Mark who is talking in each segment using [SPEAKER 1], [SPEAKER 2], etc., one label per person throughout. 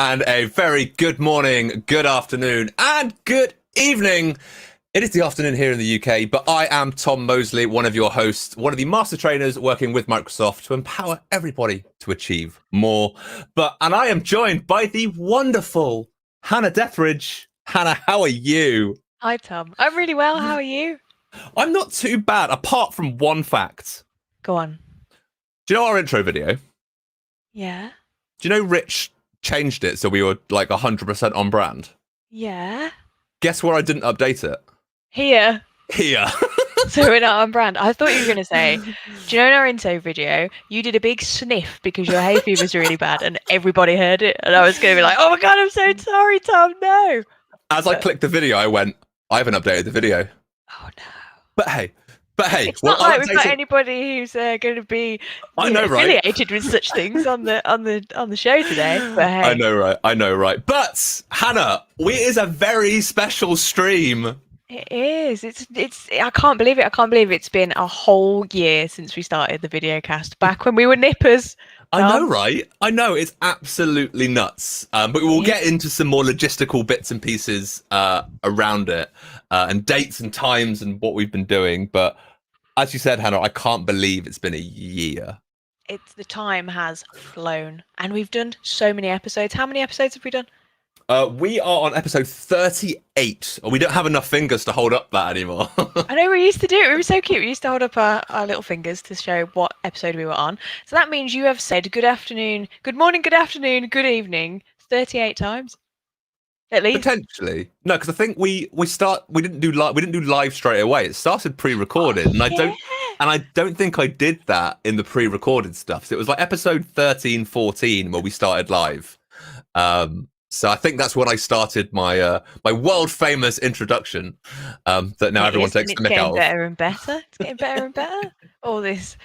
[SPEAKER 1] and a very good morning, good afternoon, and good evening. It is the afternoon here in the UK, but I am Tom Mosley, one of your hosts, one of the master trainers working with Microsoft to empower everybody to achieve more. And I am joined by the wonderful Hannah Dethridge. Hannah, how are you?
[SPEAKER 2] Hi, Tom. I'm really well. How are you?
[SPEAKER 1] I'm not too bad, apart from one fact.
[SPEAKER 2] Go on.
[SPEAKER 1] Do you know our intro video?
[SPEAKER 2] Yeah.
[SPEAKER 1] Do you know Rich changed it so we were like 100% on brand?
[SPEAKER 2] Yeah.
[SPEAKER 1] Guess where I didn't update it?
[SPEAKER 2] Here.
[SPEAKER 1] Here.
[SPEAKER 2] So we're not on brand. I thought you were going to say, do you know in our intro video, you did a big sniff because your hay fever was really bad and everybody heard it. And I was going to be like, oh my God, I'm so sorry, Tom. No.
[SPEAKER 1] As I clicked the video, I went, I haven't updated the video.
[SPEAKER 2] Oh no.
[SPEAKER 1] But hey.
[SPEAKER 2] It's not like we've got anybody who's going to be affiliated with such things on the show today. But hey.
[SPEAKER 1] I know, right. But Hannah, it is a very special stream.
[SPEAKER 2] It is. It's. I can't believe it. I can't believe it's been a whole year since we started the videocast back when we were nippers.
[SPEAKER 1] I know, right? I know, it's absolutely nuts. But we'll get into some more logistical bits and pieces around it, and dates and times and what we've been doing. But as you said, Hannah, I can't believe it's been a year.
[SPEAKER 2] The time has flown, and we've done so many episodes. How many episodes have we done?
[SPEAKER 1] We are on episode 38. We don't have enough fingers to hold up that anymore.
[SPEAKER 2] I know, we used to do it. We were so cute. We used to hold up our little fingers to show what episode we were on. So that means you have said good afternoon, good morning, good afternoon, good evening 38 times. At least.
[SPEAKER 1] Potentially. No, because I think we didn't do live straight away. It started pre-recorded, and I don't think I did that in the pre-recorded stuff. So it was like episode 13, 14 where we started live. So I think that's when I started my my world famous introduction that now everyone takes the mick out of.
[SPEAKER 2] It's getting better and better. It's getting better and better. All this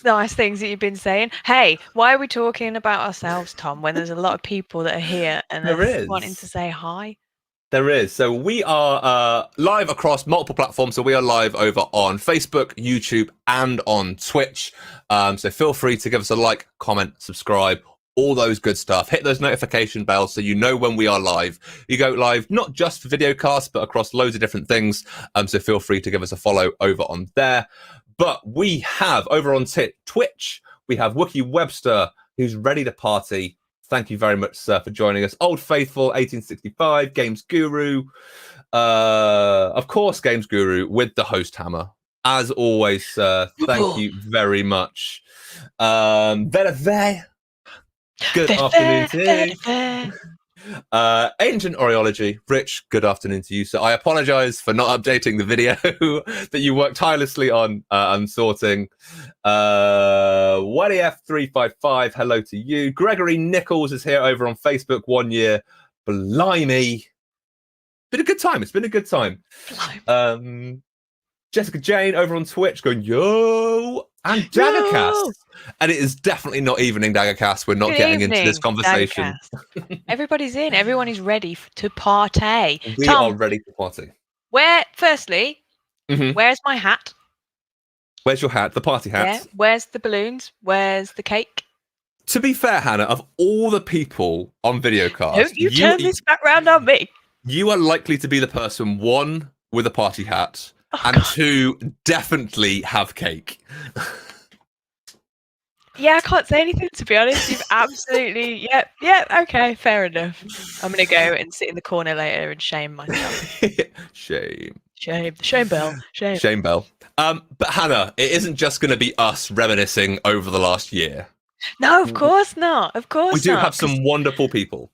[SPEAKER 2] nice things that you've been saying. Hey, why are we talking about ourselves, Tom, when there's a lot of people that are here and they're wanting to say hi?
[SPEAKER 1] There is. So we are live across multiple platforms. So we are live over on Facebook, YouTube, and on Twitch. So feel free to give us a like, comment, subscribe, all those good stuff. Hit those notification bells so you know when we are live. You go live not just for Videocast, but across loads of different things. So feel free to give us a follow over on there. But we have over on Twitch, we have Wookie Webster, who's ready to party. Thank you very much, sir, for joining us. Old Faithful, 1865, Games Guru. Of course, Games Guru with the host hammer. As always, sir, thank you very much. Good afternoon to you. Ancient Oriology, Rich, good afternoon to you. So I apologize for not updating the video that you worked tirelessly on sorting. YDF355, hello to you. Gregory Nichols is here over on Facebook, 1 year. Blimey. Been a good time. It's been a good time. Jessica Jane over on Twitch going, yo, and Daggercast. And it is definitely not evening, Daggercast. We're not getting into this conversation.
[SPEAKER 2] Everybody's in. Everyone is ready to party.
[SPEAKER 1] We are ready to party.
[SPEAKER 2] Firstly, where's my hat?
[SPEAKER 1] Where's your hat? The party hat?
[SPEAKER 2] Yeah. Where's the balloons? Where's the cake?
[SPEAKER 1] To be fair, Hannah, of all the people on Videocast,
[SPEAKER 2] don't you turn this back round on me.
[SPEAKER 1] You are likely to be the person, one, with a party hat, and two, definitely have cake.
[SPEAKER 2] Yeah, I can't say anything, to be honest. You've absolutely... Yep, okay, fair enough. I'm going to go and sit in the corner later and shame myself.
[SPEAKER 1] Shame
[SPEAKER 2] bell.
[SPEAKER 1] Shame bell. But Hannah, it isn't just going to be us reminiscing over the last year.
[SPEAKER 2] No, of course not.
[SPEAKER 1] We do have some wonderful people.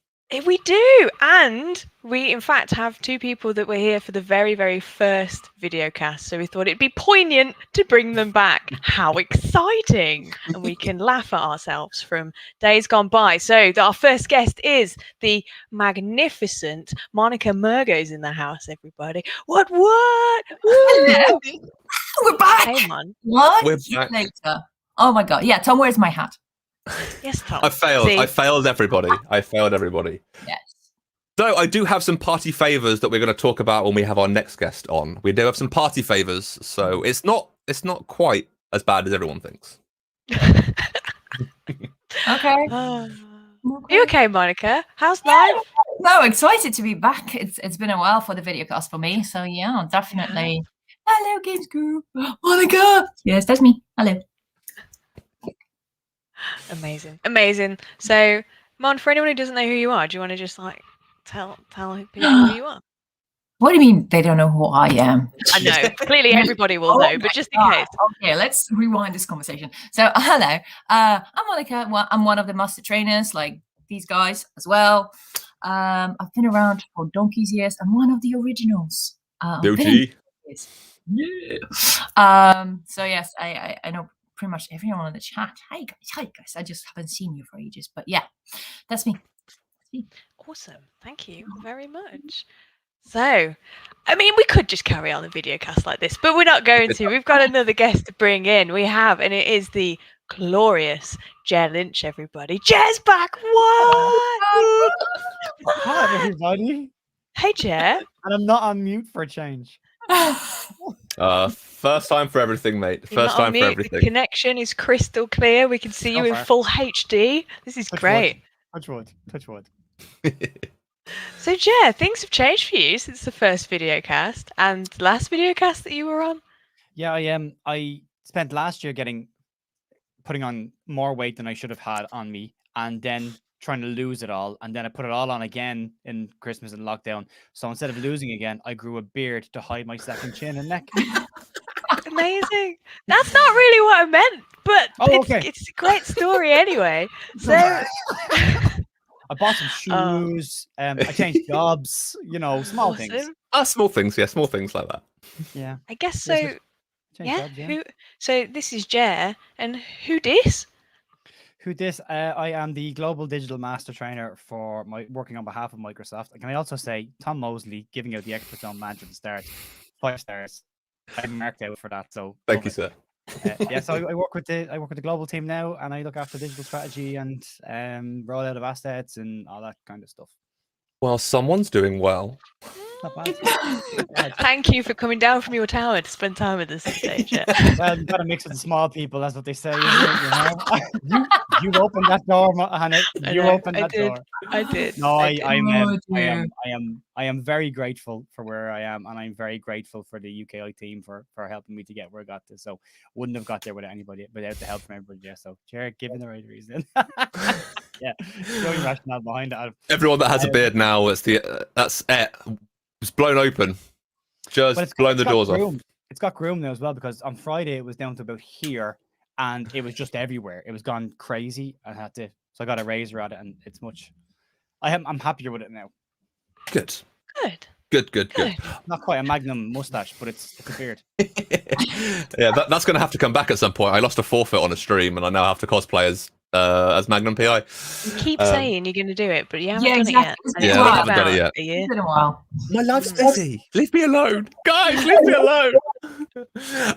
[SPEAKER 2] We do, and we in fact have two people that were here for the very, very first videocast, so we thought it'd be poignant to bring them back. How exciting! And we can laugh at ourselves from days gone by. So our first guest is the magnificent Monica Murgo's in the house, everybody. What?
[SPEAKER 3] Hello. We're back.
[SPEAKER 2] Hey, man.
[SPEAKER 3] What?
[SPEAKER 1] We're back.
[SPEAKER 3] Later. Oh my God. Yeah, Tom, where's my hat?
[SPEAKER 2] Yes, Tom.
[SPEAKER 1] I failed.
[SPEAKER 2] See?
[SPEAKER 1] I failed everybody.
[SPEAKER 3] Yes.
[SPEAKER 1] So I do have some party favors that we're going to talk about when we have our next guest on. We do have some party favors, so it's not quite as bad as everyone thinks.
[SPEAKER 3] Okay.
[SPEAKER 2] Are you okay, Monica? How's life?
[SPEAKER 3] No, excited to be back. It's been a while for the videocast for me, so yeah, definitely. Hello, Games Group. Monica. Yes, that's me. Hello.
[SPEAKER 2] Amazing. So, Mon, for anyone who doesn't know who you are, do you want to just like tell people who you are?
[SPEAKER 3] What do you mean they don't know who I am?
[SPEAKER 2] I know. Clearly, everybody will know, but just in case.
[SPEAKER 3] Okay, let's rewind this conversation. So, hello. I'm Monica. Well, I'm one of the master trainers, like these guys as well. I've been around for donkey's years. I'm one of the originals.
[SPEAKER 1] OG.
[SPEAKER 3] Yeah. So yes, I know pretty much everyone in the chat. Hi guys. I just haven't seen you for ages, but yeah, that's me.
[SPEAKER 2] Awesome. Thank you very much. So, I mean, we could just carry on the videocast like this, but we're not going to. We've got another guest to bring in. We have, and it is the glorious Ger Lynch, everybody. Ger's back! What?
[SPEAKER 4] Hi, everybody.
[SPEAKER 2] Hey, Ger.
[SPEAKER 4] And I'm not on mute for a change.
[SPEAKER 1] First time for everything, mate.
[SPEAKER 2] You're
[SPEAKER 1] First
[SPEAKER 2] not on
[SPEAKER 1] time for
[SPEAKER 2] mute.
[SPEAKER 1] everything.
[SPEAKER 2] The connection is crystal clear. We can see you in full HD. This is great.
[SPEAKER 4] Touch wood.
[SPEAKER 2] So, Ger, things have changed for you since the first videocast and the last videocast that you were on.
[SPEAKER 4] Yeah, I spent last year putting on more weight than I should have had on me, and then trying to lose it all, and then I put it all on again in Christmas and lockdown. So instead of losing again, I grew a beard to hide my second chin and neck.
[SPEAKER 2] Amazing. That's not really what I meant, but
[SPEAKER 4] okay.
[SPEAKER 2] It's a great story anyway. So
[SPEAKER 4] I bought some shoes. I changed jobs. Small things.
[SPEAKER 1] Small things, yeah, small things like that.
[SPEAKER 4] Yeah,
[SPEAKER 2] I guess so.
[SPEAKER 4] Yeah.
[SPEAKER 2] Jobs. So this is Ger, and who dis?
[SPEAKER 4] Who dis? I am the global digital master trainer for working on behalf of Microsoft. And can I also say Tom Mosley giving out the expert zone badge at the start, 5 stars. I marked out for that. So
[SPEAKER 1] thank you, sir.
[SPEAKER 4] So I work with the global team now, and I look after digital strategy and rollout of assets and all that kind of stuff.
[SPEAKER 1] Well, someone's doing well.
[SPEAKER 4] Not bad.
[SPEAKER 2] Thank you for coming down from your tower to spend time with us today, Ger.
[SPEAKER 4] Well, you've got to mix with the small people. That's what they say. You opened that door, Hannah. You opened that door.
[SPEAKER 2] I did.
[SPEAKER 4] No, I am very grateful for where I am, and I'm very grateful for the UKI team for helping me to get where I got to. So wouldn't have got there without the help from everybody. Yeah, so Jared, given the right reason. Yeah, the only rationale behind that.
[SPEAKER 1] Everyone that has a beard now, it's blown open. Just blown the doors off.
[SPEAKER 4] It's got groomed now as well, because on Friday it was down to about here, and it was just everywhere. It was gone crazy. So I got a razor at it, and it's much. I'm happier with it now.
[SPEAKER 1] Good. Good.
[SPEAKER 4] Not quite a Magnum mustache, but it's a beard.
[SPEAKER 1] Yeah, that's going to have to come back at some point. I lost a forfeit on a stream, and I now have to cosplay as Magnum PI.
[SPEAKER 2] You keep saying you're going to do it, but you haven't done
[SPEAKER 3] exactly.
[SPEAKER 2] it yet.
[SPEAKER 1] I haven't done it yet.
[SPEAKER 3] It's been a while.
[SPEAKER 1] My life's busy. Leave me alone, guys. Leave me alone.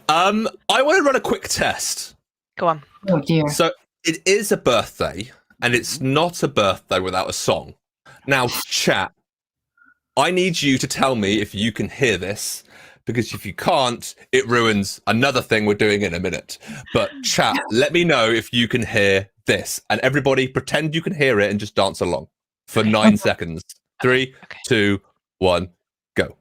[SPEAKER 1] I want to run a quick test.
[SPEAKER 2] Go on.
[SPEAKER 3] Oh dear.
[SPEAKER 1] So it is a birthday, and it's not a birthday without a song. Now, chat, I need you to tell me if you can hear this, because if you can't, it ruins another thing we're doing in a minute. But chat, let me know if you can hear this. And everybody, pretend you can hear it and just dance along for 9 seconds. 3, 2, 1, go.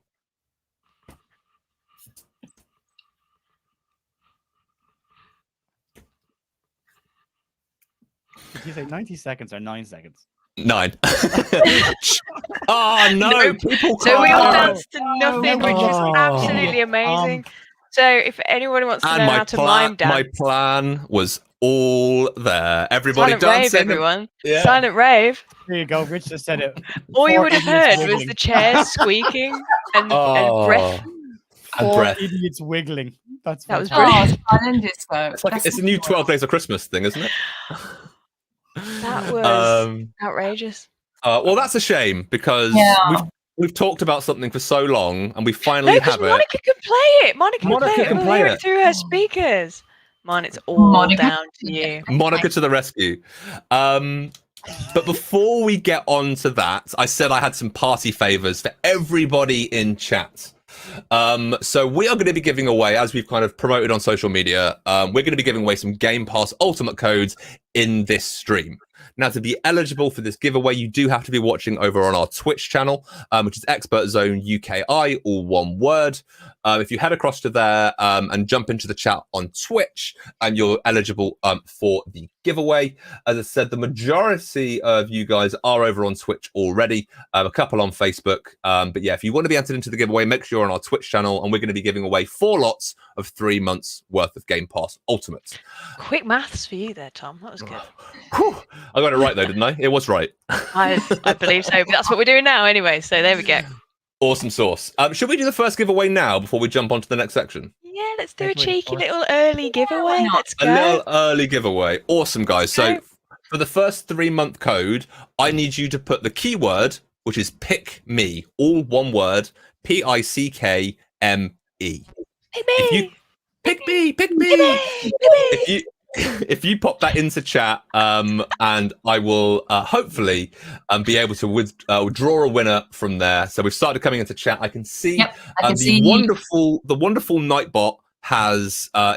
[SPEAKER 4] Did you say 90 seconds or 9 seconds?
[SPEAKER 1] 9. Oh no! People
[SPEAKER 2] So we all
[SPEAKER 1] can't.
[SPEAKER 2] danced to nothing, which is absolutely amazing. So if anyone wants to know how to mime dance,
[SPEAKER 1] my plan was all there. Everybody
[SPEAKER 2] silent
[SPEAKER 1] dancing.
[SPEAKER 2] rave, everyone.
[SPEAKER 1] Yeah.
[SPEAKER 2] Silent rave.
[SPEAKER 4] There you go. Rich just said it.
[SPEAKER 2] All you would have
[SPEAKER 4] 4 idiots
[SPEAKER 2] heard was
[SPEAKER 4] wiggling.
[SPEAKER 2] the chairs squeaking and breath.
[SPEAKER 1] And
[SPEAKER 4] 4
[SPEAKER 1] breath.
[SPEAKER 4] idiots wiggling. That
[SPEAKER 2] was
[SPEAKER 4] fantastic.
[SPEAKER 3] Silent disco.
[SPEAKER 1] It's a new 12 Days of Christmas thing, isn't it?
[SPEAKER 2] That was outrageous.
[SPEAKER 1] Well, that's a shame, because we've talked about something for so long, and we finally have it.
[SPEAKER 2] Monica can play it. Monica can
[SPEAKER 1] can
[SPEAKER 2] play
[SPEAKER 1] play
[SPEAKER 2] it. We'll hear
[SPEAKER 1] it.
[SPEAKER 2] it through her speakers. Man, it's all down to you.
[SPEAKER 1] Monica to the rescue. But before we get on to that, I said I had some party favors for everybody in chat. So we are going to be giving away, as we've kind of promoted on social media, we're going to be giving away some Game Pass Ultimate codes in this stream. Now, to be eligible for this giveaway, you do have to be watching over on our Twitch channel, which is expertzoneuki, all one word. If you head across to there and jump into the chat on Twitch, you're eligible for the giveaway. As I said, the majority of you guys are over on Twitch already, a couple on Facebook. But yeah, if you want to be entered into the giveaway, make sure you're on our Twitch channel, and we're going to be giving away 4 lots of 3 months worth of Game Pass Ultimate.
[SPEAKER 2] Quick maths for you there, Tom. That was good.
[SPEAKER 1] Whew. I got it right though, didn't I? It was right.
[SPEAKER 2] I believe so, but that's what we're doing now anyway, so there we go.
[SPEAKER 1] Awesome sauce. Should we do the first giveaway now before we jump on to the next section?
[SPEAKER 2] Yeah, let's do a
[SPEAKER 4] Definitely.
[SPEAKER 2] cheeky little early giveaway.
[SPEAKER 3] why not?
[SPEAKER 2] Let's
[SPEAKER 1] A
[SPEAKER 2] go.
[SPEAKER 1] little early giveaway. Awesome, guys. So
[SPEAKER 2] Go.
[SPEAKER 1] for the first 3-month code, I need you to put the keyword, which is pick me, all one word, PICKME. If you pick me, if you pop that into chat, and I will hopefully be able to withdraw a winner from there. So we've started coming into chat. I can see
[SPEAKER 3] Yep, I can see.
[SPEAKER 1] the wonderful Nightbot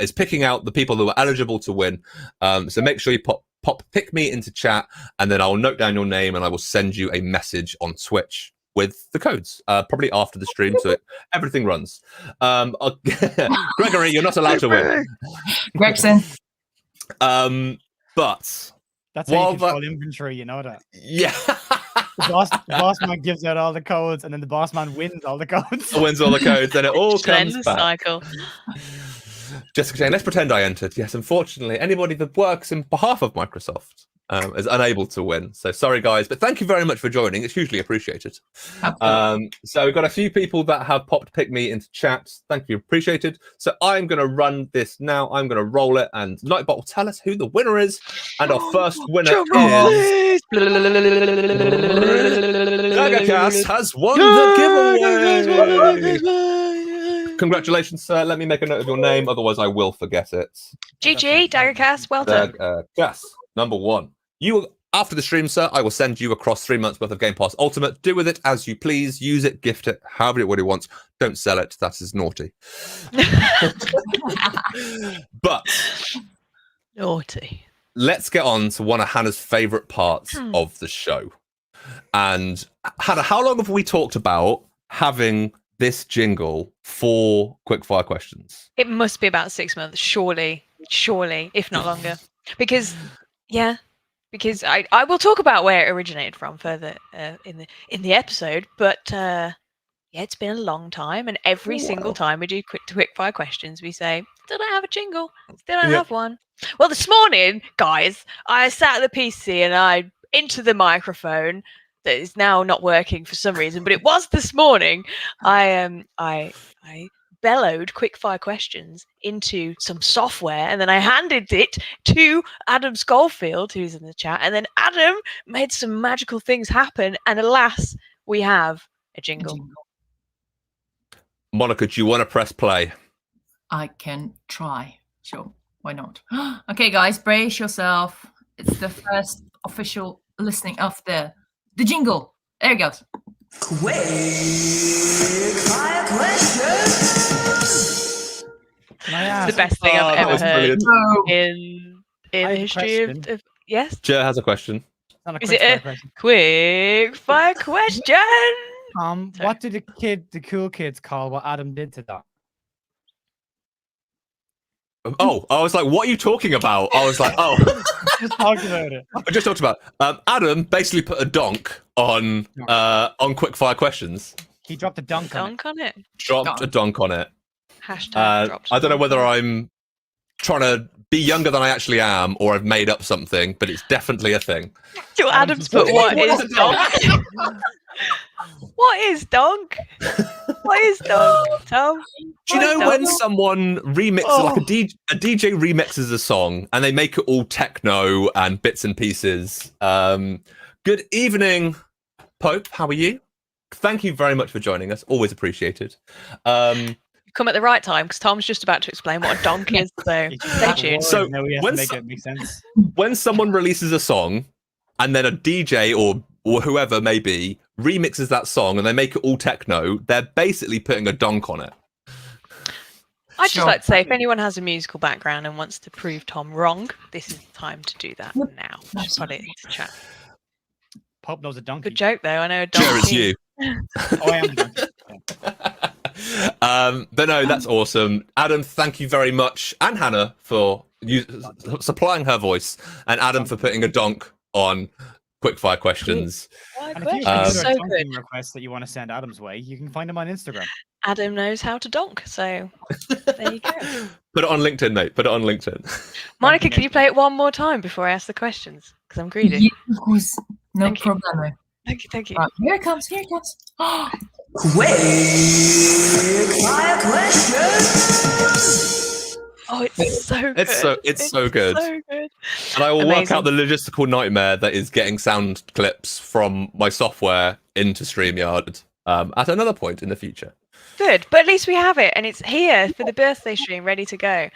[SPEAKER 1] is picking out the people who are eligible to win. So make sure you pop pick me into chat, and then I'll note down your name and I will send you a message on Twitch with the codes, probably after the stream, so everything runs. Gregory, you're not allowed to win.
[SPEAKER 3] Gregson.
[SPEAKER 1] But
[SPEAKER 4] That's how
[SPEAKER 1] Well,
[SPEAKER 4] you control inventory, you know that.
[SPEAKER 1] yeah,
[SPEAKER 4] The boss man gives out all the codes, and then the boss man wins all the codes.
[SPEAKER 1] wins all the codes, and it all
[SPEAKER 2] Just ends
[SPEAKER 1] comes
[SPEAKER 2] the
[SPEAKER 1] back.
[SPEAKER 2] cycle.
[SPEAKER 1] Jessica Jane, let's pretend I entered. Yes, unfortunately, anybody that works in behalf of Microsoft is unable to win. So sorry, guys, but thank you very much for joining. It's hugely appreciated. So we've got a few people that have popped pick me into chat. Thank you, appreciated. So I'm going to run this now. I'm going to roll it, and Nightbot will tell us who the winner is. And our first winner is Videocast has won the giveaway. Congratulations, sir. Let me make a note of your name, otherwise I will forget it.
[SPEAKER 2] GG, Daggercast, well done.
[SPEAKER 1] Gas, number 1. You, after the stream, sir, I will send you across 3 months worth of Game Pass Ultimate. Do with it as you please. Use it, gift it, however it wants. Don't sell it. That is naughty. But
[SPEAKER 2] Naughty.
[SPEAKER 1] let's get on to one of Hannah's favourite parts of the show. And Hannah, how long have we talked about having this jingle for quickfire questions?
[SPEAKER 2] It must be about 6 months, surely, if not longer. Because I will talk about where it originated from further in the episode, but yeah, it's been a long time, and every single time we do quickfire questions, we say, "Still don't have a jingle. Still don't have one." Well, this morning, guys, I sat at the PC and I into the microphone that is now not working for some reason, but it was this morning. I bellowed quickfire questions into some software, and then I handed it to Adam Schofield, who's in the chat, and then Adam made some magical things happen, and alas, we have a jingle.
[SPEAKER 1] Monica, do you want to press play?
[SPEAKER 3] I can try. Sure, why not? Okay, guys, brace yourself. It's the first official listening of the jingle. There it goes.
[SPEAKER 5] Quick fire questions.
[SPEAKER 4] Can I
[SPEAKER 2] It's
[SPEAKER 4] ask?
[SPEAKER 2] the best thing I've
[SPEAKER 1] that
[SPEAKER 2] ever
[SPEAKER 1] was
[SPEAKER 2] heard
[SPEAKER 1] brilliant.
[SPEAKER 2] in
[SPEAKER 4] I
[SPEAKER 2] the
[SPEAKER 4] have a
[SPEAKER 2] history of
[SPEAKER 4] question.
[SPEAKER 2] yes.
[SPEAKER 1] Jer has a question.
[SPEAKER 4] It's not a
[SPEAKER 2] Is it
[SPEAKER 4] quickfire
[SPEAKER 2] a
[SPEAKER 4] question.
[SPEAKER 2] quick fire question? Sorry.
[SPEAKER 4] What did the cool kids call what Adam did to that?
[SPEAKER 1] Oh, I was like, what are you talking about? I was like, oh,
[SPEAKER 4] Just talked about it.
[SPEAKER 1] I just talked about Adam basically put a donk on quickfire questions.
[SPEAKER 4] He dropped a dunk on it.
[SPEAKER 2] Dunk on it.
[SPEAKER 1] Dropped a donk on it.
[SPEAKER 2] Hashtag dropped.
[SPEAKER 1] I don't know
[SPEAKER 2] dunk
[SPEAKER 1] whether
[SPEAKER 2] on it.
[SPEAKER 1] I'm trying to be younger than I actually am, or I've made up something, but it's definitely a thing.
[SPEAKER 2] So Adam's put what is donk? What is donk? What is donk, Tom?
[SPEAKER 1] Do you know when someone remixes, like a DJ remixes a song and they make it all techno and bits and pieces? Good evening, Pope. How are you? Thank you very much for joining us. Always appreciated.
[SPEAKER 2] You've come at the right time because Tom's just about to explain what a donk is. So stay tuned.
[SPEAKER 1] So
[SPEAKER 4] now we have to
[SPEAKER 1] when
[SPEAKER 4] make
[SPEAKER 1] so-
[SPEAKER 4] it make sense.
[SPEAKER 1] When someone releases a song and then a DJ or whoever may be remixes that song and they make it all techno, they're basically putting a donk on it.
[SPEAKER 2] I'd just
[SPEAKER 3] Sure.
[SPEAKER 2] like to say, if anyone has a musical background and wants to prove Tom wrong, this is the time to do that
[SPEAKER 3] Yep.
[SPEAKER 2] now. Just put it into chat.
[SPEAKER 4] Pope knows a donkey.
[SPEAKER 2] Good joke, though. I know a
[SPEAKER 1] Ger,
[SPEAKER 2] donkey.
[SPEAKER 1] it's you.
[SPEAKER 4] Oh, I am the donkey. Yeah.
[SPEAKER 1] But no, that's awesome. Adam, thank you very much, and Hannah for supplying her voice, and Adam for putting a donk on quickfire questions.
[SPEAKER 4] And if you
[SPEAKER 1] Um,
[SPEAKER 4] have
[SPEAKER 2] so
[SPEAKER 4] other
[SPEAKER 2] good.
[SPEAKER 4] donking requests that you want to send Adam's way, you can find him on Instagram.
[SPEAKER 2] Adam knows how to donk, so there you go.
[SPEAKER 1] Put it on LinkedIn, mate. Put it on LinkedIn.
[SPEAKER 2] Monica, can you play it one more time before I ask the questions? Because I'm greedy.
[SPEAKER 3] Yeah, of course. No
[SPEAKER 2] Thank you.
[SPEAKER 3] problem.
[SPEAKER 2] Thank you, thank you.
[SPEAKER 3] Right, here it comes. Here it comes.
[SPEAKER 2] Oh, it's so good.
[SPEAKER 1] It's so good.
[SPEAKER 2] So good.
[SPEAKER 1] And I will work
[SPEAKER 2] Amazing.
[SPEAKER 1] out the logistical nightmare that is getting sound clips from my software into StreamYard at another point in the future.
[SPEAKER 2] Good, but at least we have it, and it's here for the birthday stream, ready to go.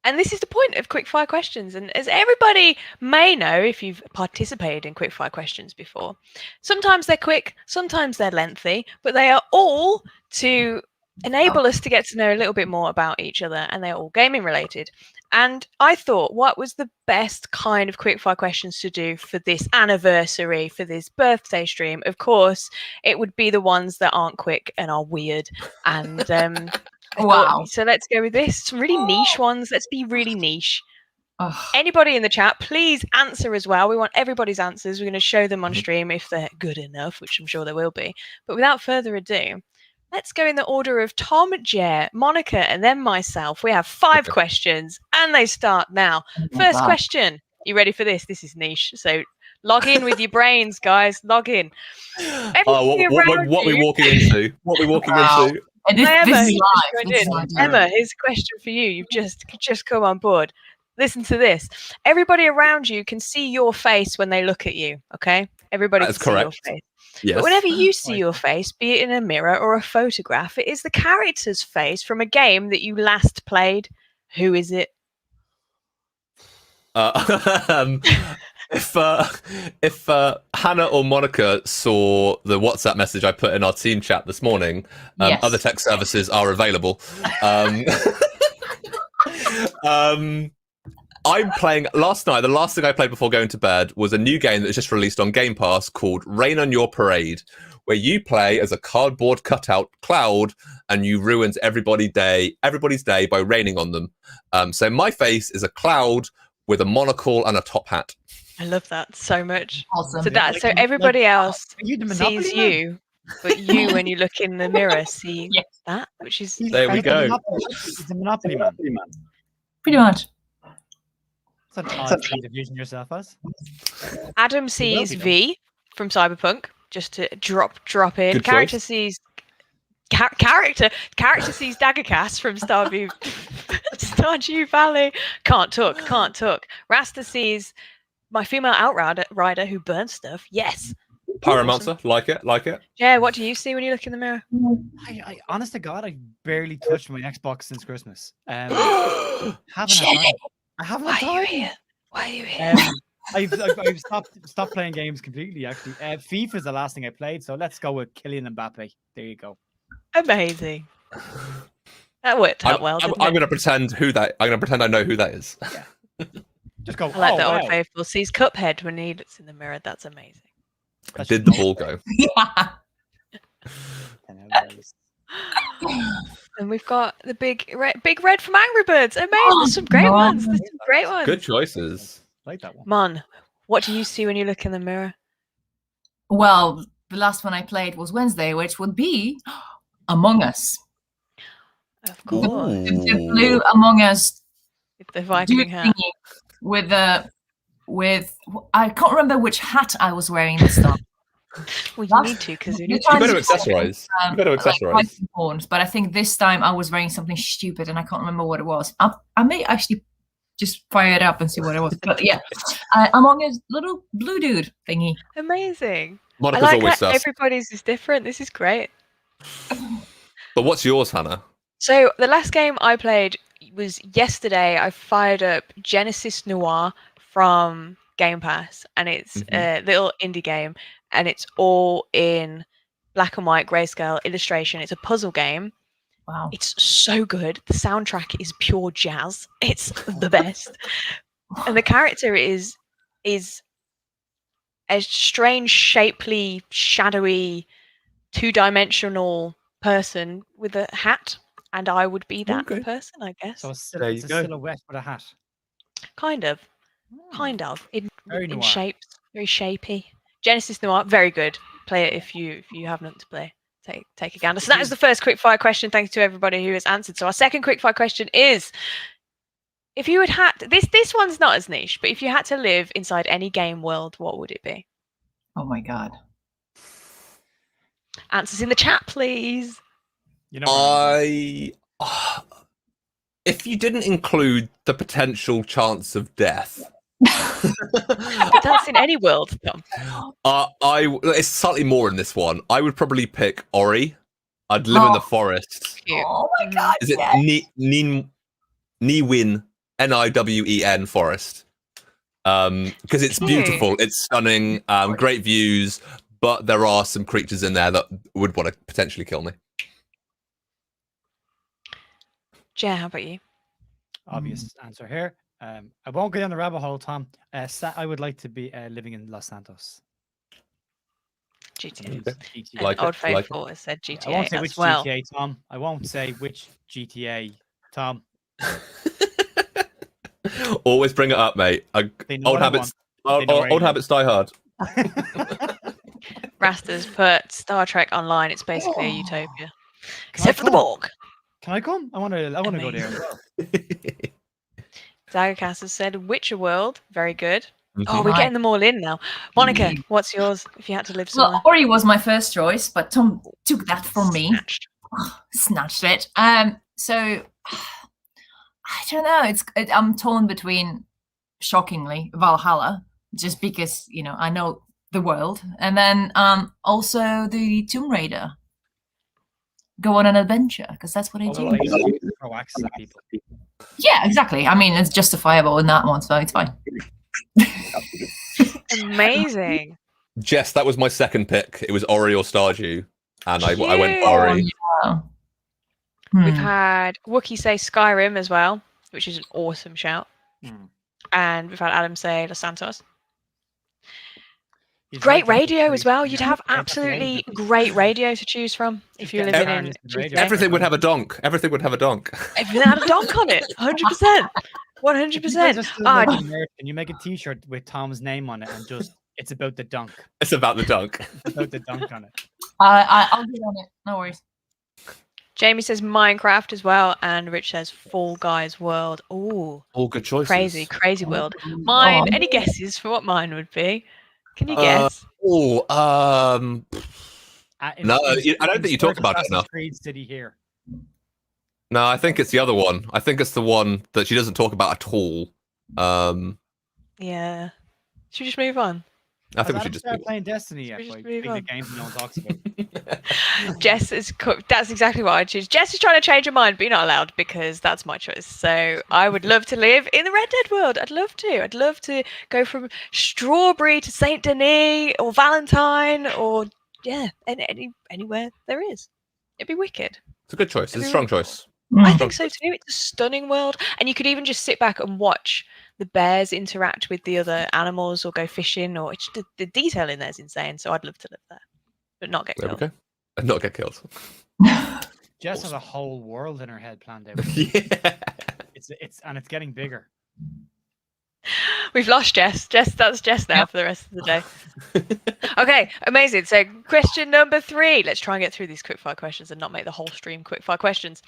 [SPEAKER 2] And this is the point of quickfire questions. And as everybody may know, if you've participated in quickfire questions before, sometimes they're quick, sometimes they're lengthy, but they are all to enable us to get to know a little bit more about each other, and they're all gaming related. And I thought, what was the best kind of quickfire questions to do for this anniversary, for this birthday stream? Of course, it would be the ones that aren't quick and are weird. And I thought,
[SPEAKER 3] Wow.
[SPEAKER 2] so let's go with this. Some really niche ones. Let's be really niche.
[SPEAKER 3] Oh,
[SPEAKER 2] Anybody in the chat, please answer as well. We want everybody's answers. We're going to show them on stream if they're good enough, which I'm sure they will be. But without further ado, let's go in the order of Tom, Ger, Monica, and then myself. We have 5 questions, and they start now. First
[SPEAKER 3] wow.
[SPEAKER 2] question. You ready for this? This is niche. So log in with your brains, guys. Log in.
[SPEAKER 1] Oh,
[SPEAKER 2] Everything
[SPEAKER 1] what
[SPEAKER 2] around
[SPEAKER 1] we
[SPEAKER 2] you-
[SPEAKER 1] walking into? What we walking
[SPEAKER 3] Wow.
[SPEAKER 1] into?
[SPEAKER 3] And this
[SPEAKER 2] Emma,
[SPEAKER 3] is
[SPEAKER 2] who's just
[SPEAKER 3] live.
[SPEAKER 2] joined
[SPEAKER 3] This
[SPEAKER 2] in.
[SPEAKER 3] is live.
[SPEAKER 2] Emma, here's a question for you. You've just come on board. Listen to this. Everybody around you can see your face when they look at you. Okay, everybody
[SPEAKER 1] That's
[SPEAKER 2] can see your
[SPEAKER 1] correct.
[SPEAKER 2] face.
[SPEAKER 1] Yes.
[SPEAKER 2] But whenever you see
[SPEAKER 4] Right.
[SPEAKER 2] your face, be it in a mirror or a photograph, it is the character's face from a game that you last played. Who is it?
[SPEAKER 1] If Hannah or Monica saw the WhatsApp message I put in our team chat this morning,
[SPEAKER 3] Yes.
[SPEAKER 1] other tech services are available. I'm playing last night. The last thing I played before going to bed was a new game that was just released on Game Pass called Rain on Your Parade, where you play as a cardboard cutout cloud and you ruin everybody's day by raining on them. So my face is a cloud with a monocle and a top hat.
[SPEAKER 2] I love that so much.
[SPEAKER 3] Awesome.
[SPEAKER 2] So that so
[SPEAKER 4] Like-
[SPEAKER 2] everybody else
[SPEAKER 4] Are you the Monopoly
[SPEAKER 2] sees
[SPEAKER 4] man?
[SPEAKER 2] you, but you, when you look in the mirror, see
[SPEAKER 3] Yes.
[SPEAKER 2] that, which is
[SPEAKER 1] There we
[SPEAKER 4] He's the
[SPEAKER 1] go.
[SPEAKER 4] He's a Monopoly man.
[SPEAKER 3] Pretty much.
[SPEAKER 4] It's an odd thing to vision yourself as.
[SPEAKER 2] Adam sees
[SPEAKER 4] be done.
[SPEAKER 2] V from Cyberpunk. Just to drop in.
[SPEAKER 1] Good
[SPEAKER 2] Character
[SPEAKER 1] choice.
[SPEAKER 2] sees character sees Daggercast from Stardew Valley. Can't talk. Rasta sees my female outrider who burns stuff. Yes.
[SPEAKER 1] Pyromancer, like it.
[SPEAKER 2] Yeah. What do you see when you look in the mirror?
[SPEAKER 4] I honest to God, I barely touched my Xbox since Christmas. Haven't had
[SPEAKER 3] Shit.
[SPEAKER 4] time. I haven't
[SPEAKER 2] Why
[SPEAKER 4] had
[SPEAKER 2] are you
[SPEAKER 4] time.
[SPEAKER 2] here? Why are you here?
[SPEAKER 4] I've stopped playing games completely. Actually, FIFA is the last thing I played. So let's go with Kylian Mbappe. There you go.
[SPEAKER 2] Amazing. That worked out well. Didn't
[SPEAKER 1] I'm
[SPEAKER 2] it?
[SPEAKER 1] going to pretend I know who that is.
[SPEAKER 4] Just go.
[SPEAKER 2] I like
[SPEAKER 4] oh,
[SPEAKER 2] that
[SPEAKER 4] wow.
[SPEAKER 2] Old Faithful sees Cuphead when he looks in the mirror. That's amazing.
[SPEAKER 1] Did the ball go?
[SPEAKER 3] Yeah.
[SPEAKER 2] And we've got the big red from Angry Birds. Amazing. There's some great
[SPEAKER 3] no,
[SPEAKER 2] ones. There's some great ones.
[SPEAKER 1] Good choices.
[SPEAKER 4] Like that one.
[SPEAKER 2] Mon, what do you see when you look in the mirror?
[SPEAKER 3] Well, the last one I played was Wednesday, which would be Among Us.
[SPEAKER 2] Of course.
[SPEAKER 3] The blue Among Us
[SPEAKER 2] With the Viking
[SPEAKER 3] dude
[SPEAKER 2] hat.
[SPEAKER 3] thingy with I can't remember which hat I was wearing this time.
[SPEAKER 2] Well, you
[SPEAKER 3] Last-
[SPEAKER 2] need to because you
[SPEAKER 3] you
[SPEAKER 2] need
[SPEAKER 1] You
[SPEAKER 2] to.
[SPEAKER 1] better accessorize. You better
[SPEAKER 3] like
[SPEAKER 1] accessorize.
[SPEAKER 3] Viking horns, but I think this time I was wearing something stupid and I can't remember what it was. I may actually just fire it up and see what it was. But yeah, Among Us little blue dude thingy.
[SPEAKER 2] Amazing. I
[SPEAKER 1] Monica's
[SPEAKER 2] like
[SPEAKER 1] always
[SPEAKER 2] that
[SPEAKER 1] sus.
[SPEAKER 2] everybody's is different. This is great.
[SPEAKER 1] But what's yours, Hannah?
[SPEAKER 2] So the last game I played was yesterday. I fired up Genesis Noir from Game Pass, and it's a little indie game, and it's all in black and white grayscale illustration. It's a puzzle game,
[SPEAKER 3] Wow.
[SPEAKER 2] It's so good. The soundtrack is pure jazz. It's the best. And the character is a strange, shapely, shadowy, two-dimensional person with a hat, and I would be that
[SPEAKER 1] Okay.
[SPEAKER 2] person, I guess.
[SPEAKER 4] So
[SPEAKER 1] There
[SPEAKER 4] it's
[SPEAKER 1] you
[SPEAKER 4] a
[SPEAKER 1] go.
[SPEAKER 4] silhouette with a hat.
[SPEAKER 2] Kind of.
[SPEAKER 4] Hmm.
[SPEAKER 2] Kind of.
[SPEAKER 4] Very
[SPEAKER 2] In
[SPEAKER 4] noir.
[SPEAKER 2] shapes. Very shapy. Genesis Noir, very good. Play it if you have nothing to play. Take a gander. So that is the first quickfire question. Thank you to everybody who has answered. So our second quickfire question is, if you had this one's not as niche, but if you had to live inside any game world, what would it be?
[SPEAKER 3] Oh my god.
[SPEAKER 2] Answers in the chat, please.
[SPEAKER 4] You know where I'm going.
[SPEAKER 1] If you didn't include the potential chance of death,
[SPEAKER 2] But that's in any world, Tom.
[SPEAKER 1] it's slightly more in this one. I would probably pick Ori. I'd live in the forest.
[SPEAKER 2] Cute.
[SPEAKER 3] Oh my
[SPEAKER 2] Mhm.
[SPEAKER 3] god.
[SPEAKER 1] Is it
[SPEAKER 3] yes.
[SPEAKER 1] Niwen? Niwen forest? Because it's
[SPEAKER 2] Cute.
[SPEAKER 1] beautiful, it's stunning, great views, but there are some creatures in there that would want to potentially kill me.
[SPEAKER 2] Ger, how about you?
[SPEAKER 4] Obvious answer here. I won't go down the rabbit hole, Tom. I would like to be living in Los Santos.
[SPEAKER 2] GTA.
[SPEAKER 1] Okay.
[SPEAKER 4] GTA.
[SPEAKER 2] And
[SPEAKER 1] Like it,
[SPEAKER 2] Old
[SPEAKER 1] like
[SPEAKER 2] Faithful has said GTA
[SPEAKER 4] I won't say
[SPEAKER 2] as
[SPEAKER 4] which
[SPEAKER 2] well.
[SPEAKER 4] GTA, Tom. I won't say which GTA, Tom.
[SPEAKER 1] Always bring it up, mate.
[SPEAKER 4] They know
[SPEAKER 1] Old
[SPEAKER 4] what I
[SPEAKER 1] habits.
[SPEAKER 4] want. They know where
[SPEAKER 1] Old
[SPEAKER 4] you
[SPEAKER 1] habits die hard.
[SPEAKER 2] Rastas put Star Trek Online. It's basically a utopia,
[SPEAKER 4] Can
[SPEAKER 2] except
[SPEAKER 4] I
[SPEAKER 2] for the
[SPEAKER 4] come?
[SPEAKER 2] Borg.
[SPEAKER 4] Can I come? I want to go there as well.
[SPEAKER 2] Daggercast has said Witcher World. Very good.
[SPEAKER 1] Mhm.
[SPEAKER 2] Oh, we're
[SPEAKER 3] Nice.
[SPEAKER 2] getting them all in now. Monica, what's yours if you had to live somewhere?
[SPEAKER 3] Well, Ori was my first choice, but Tom took that from me.
[SPEAKER 2] Snatched.
[SPEAKER 3] Snatched it. So I don't know. I'm torn between, shockingly, Valhalla, just because I know the world, and then also the Tomb Raider. Go on an adventure, because that's what I do.
[SPEAKER 4] Like, you throw axes at people.
[SPEAKER 3] Yeah, exactly. I mean, it's justifiable in that one, so it's fine.
[SPEAKER 2] Amazing.
[SPEAKER 1] Jess, that was my second pick. It was Ori or Stardew, and I went
[SPEAKER 2] Cute.
[SPEAKER 1] for Ori.
[SPEAKER 3] Yeah.
[SPEAKER 2] We've had Wookie say Skyrim as well, which is an awesome shout.
[SPEAKER 4] Hmm.
[SPEAKER 2] And we've had Adam say Los Santos.
[SPEAKER 4] He's
[SPEAKER 2] Great
[SPEAKER 4] right,
[SPEAKER 2] radio as well. You'd
[SPEAKER 4] yeah.
[SPEAKER 2] have
[SPEAKER 4] Yeah, that's amazing.
[SPEAKER 2] absolutely great radio to choose from if you're
[SPEAKER 4] getting
[SPEAKER 2] living
[SPEAKER 4] tired
[SPEAKER 2] in
[SPEAKER 4] of listening to radio.
[SPEAKER 2] GTA.
[SPEAKER 1] Everything would have a donk. Everything would have a donk.
[SPEAKER 2] Everything had a donk on it. 100%.
[SPEAKER 4] If you guys
[SPEAKER 2] 100%.
[SPEAKER 4] are still
[SPEAKER 2] Ah,
[SPEAKER 4] making merch, can you make a T-shirt with Tom's name on it and just it's about the dunk,
[SPEAKER 1] It's about the dunk.
[SPEAKER 4] it's about the dunk on it.
[SPEAKER 3] I'll get on it. No worries.
[SPEAKER 2] Jamie says Minecraft as well, and Rich says Fall Guys World. Ooh,
[SPEAKER 1] All good choices.
[SPEAKER 2] crazy world. Mine. Any guesses for what mine would be? Can you guess?
[SPEAKER 1] Oh, No, I don't think you talked
[SPEAKER 4] insert
[SPEAKER 1] about it
[SPEAKER 4] Assassin's
[SPEAKER 1] enough.
[SPEAKER 4] Creed City here.
[SPEAKER 1] No, I think it's the other one. I think it's the one that she doesn't talk about at all.
[SPEAKER 2] Yeah. Should we just move on?
[SPEAKER 1] I think we
[SPEAKER 4] Has
[SPEAKER 1] should
[SPEAKER 4] Adam
[SPEAKER 1] just.
[SPEAKER 4] started playing Destiny yet?
[SPEAKER 2] we just
[SPEAKER 4] Like,
[SPEAKER 2] move
[SPEAKER 4] big
[SPEAKER 2] on?
[SPEAKER 4] the games no one talks about.
[SPEAKER 2] Jess is cooked. That's exactly what I choose. Jess is trying to change her mind, but you're not allowed because that's my choice. So I would love to live in the Red Dead world. I'd love to. I'd love to go from Strawberry to Saint Denis or Valentine or anywhere there is. It'd be wicked.
[SPEAKER 1] It's a good choice. It's a strong choice.
[SPEAKER 2] I
[SPEAKER 1] Strong
[SPEAKER 2] think so too. It's a stunning world, and you could even just sit back and watch the bears interact with the other animals or go fishing. Or it's the detail in there is insane. So I'd love to live there, but not get
[SPEAKER 1] There we
[SPEAKER 2] killed.
[SPEAKER 1] go. And not get killed.
[SPEAKER 4] Jess has a whole world in her head planned out.
[SPEAKER 1] Yeah.
[SPEAKER 4] It's getting bigger.
[SPEAKER 2] We've lost Jess. That's Jess now for the rest of the day. Okay, amazing. So question number 3. Let's try and get through these quickfire questions and not make the whole stream quickfire questions.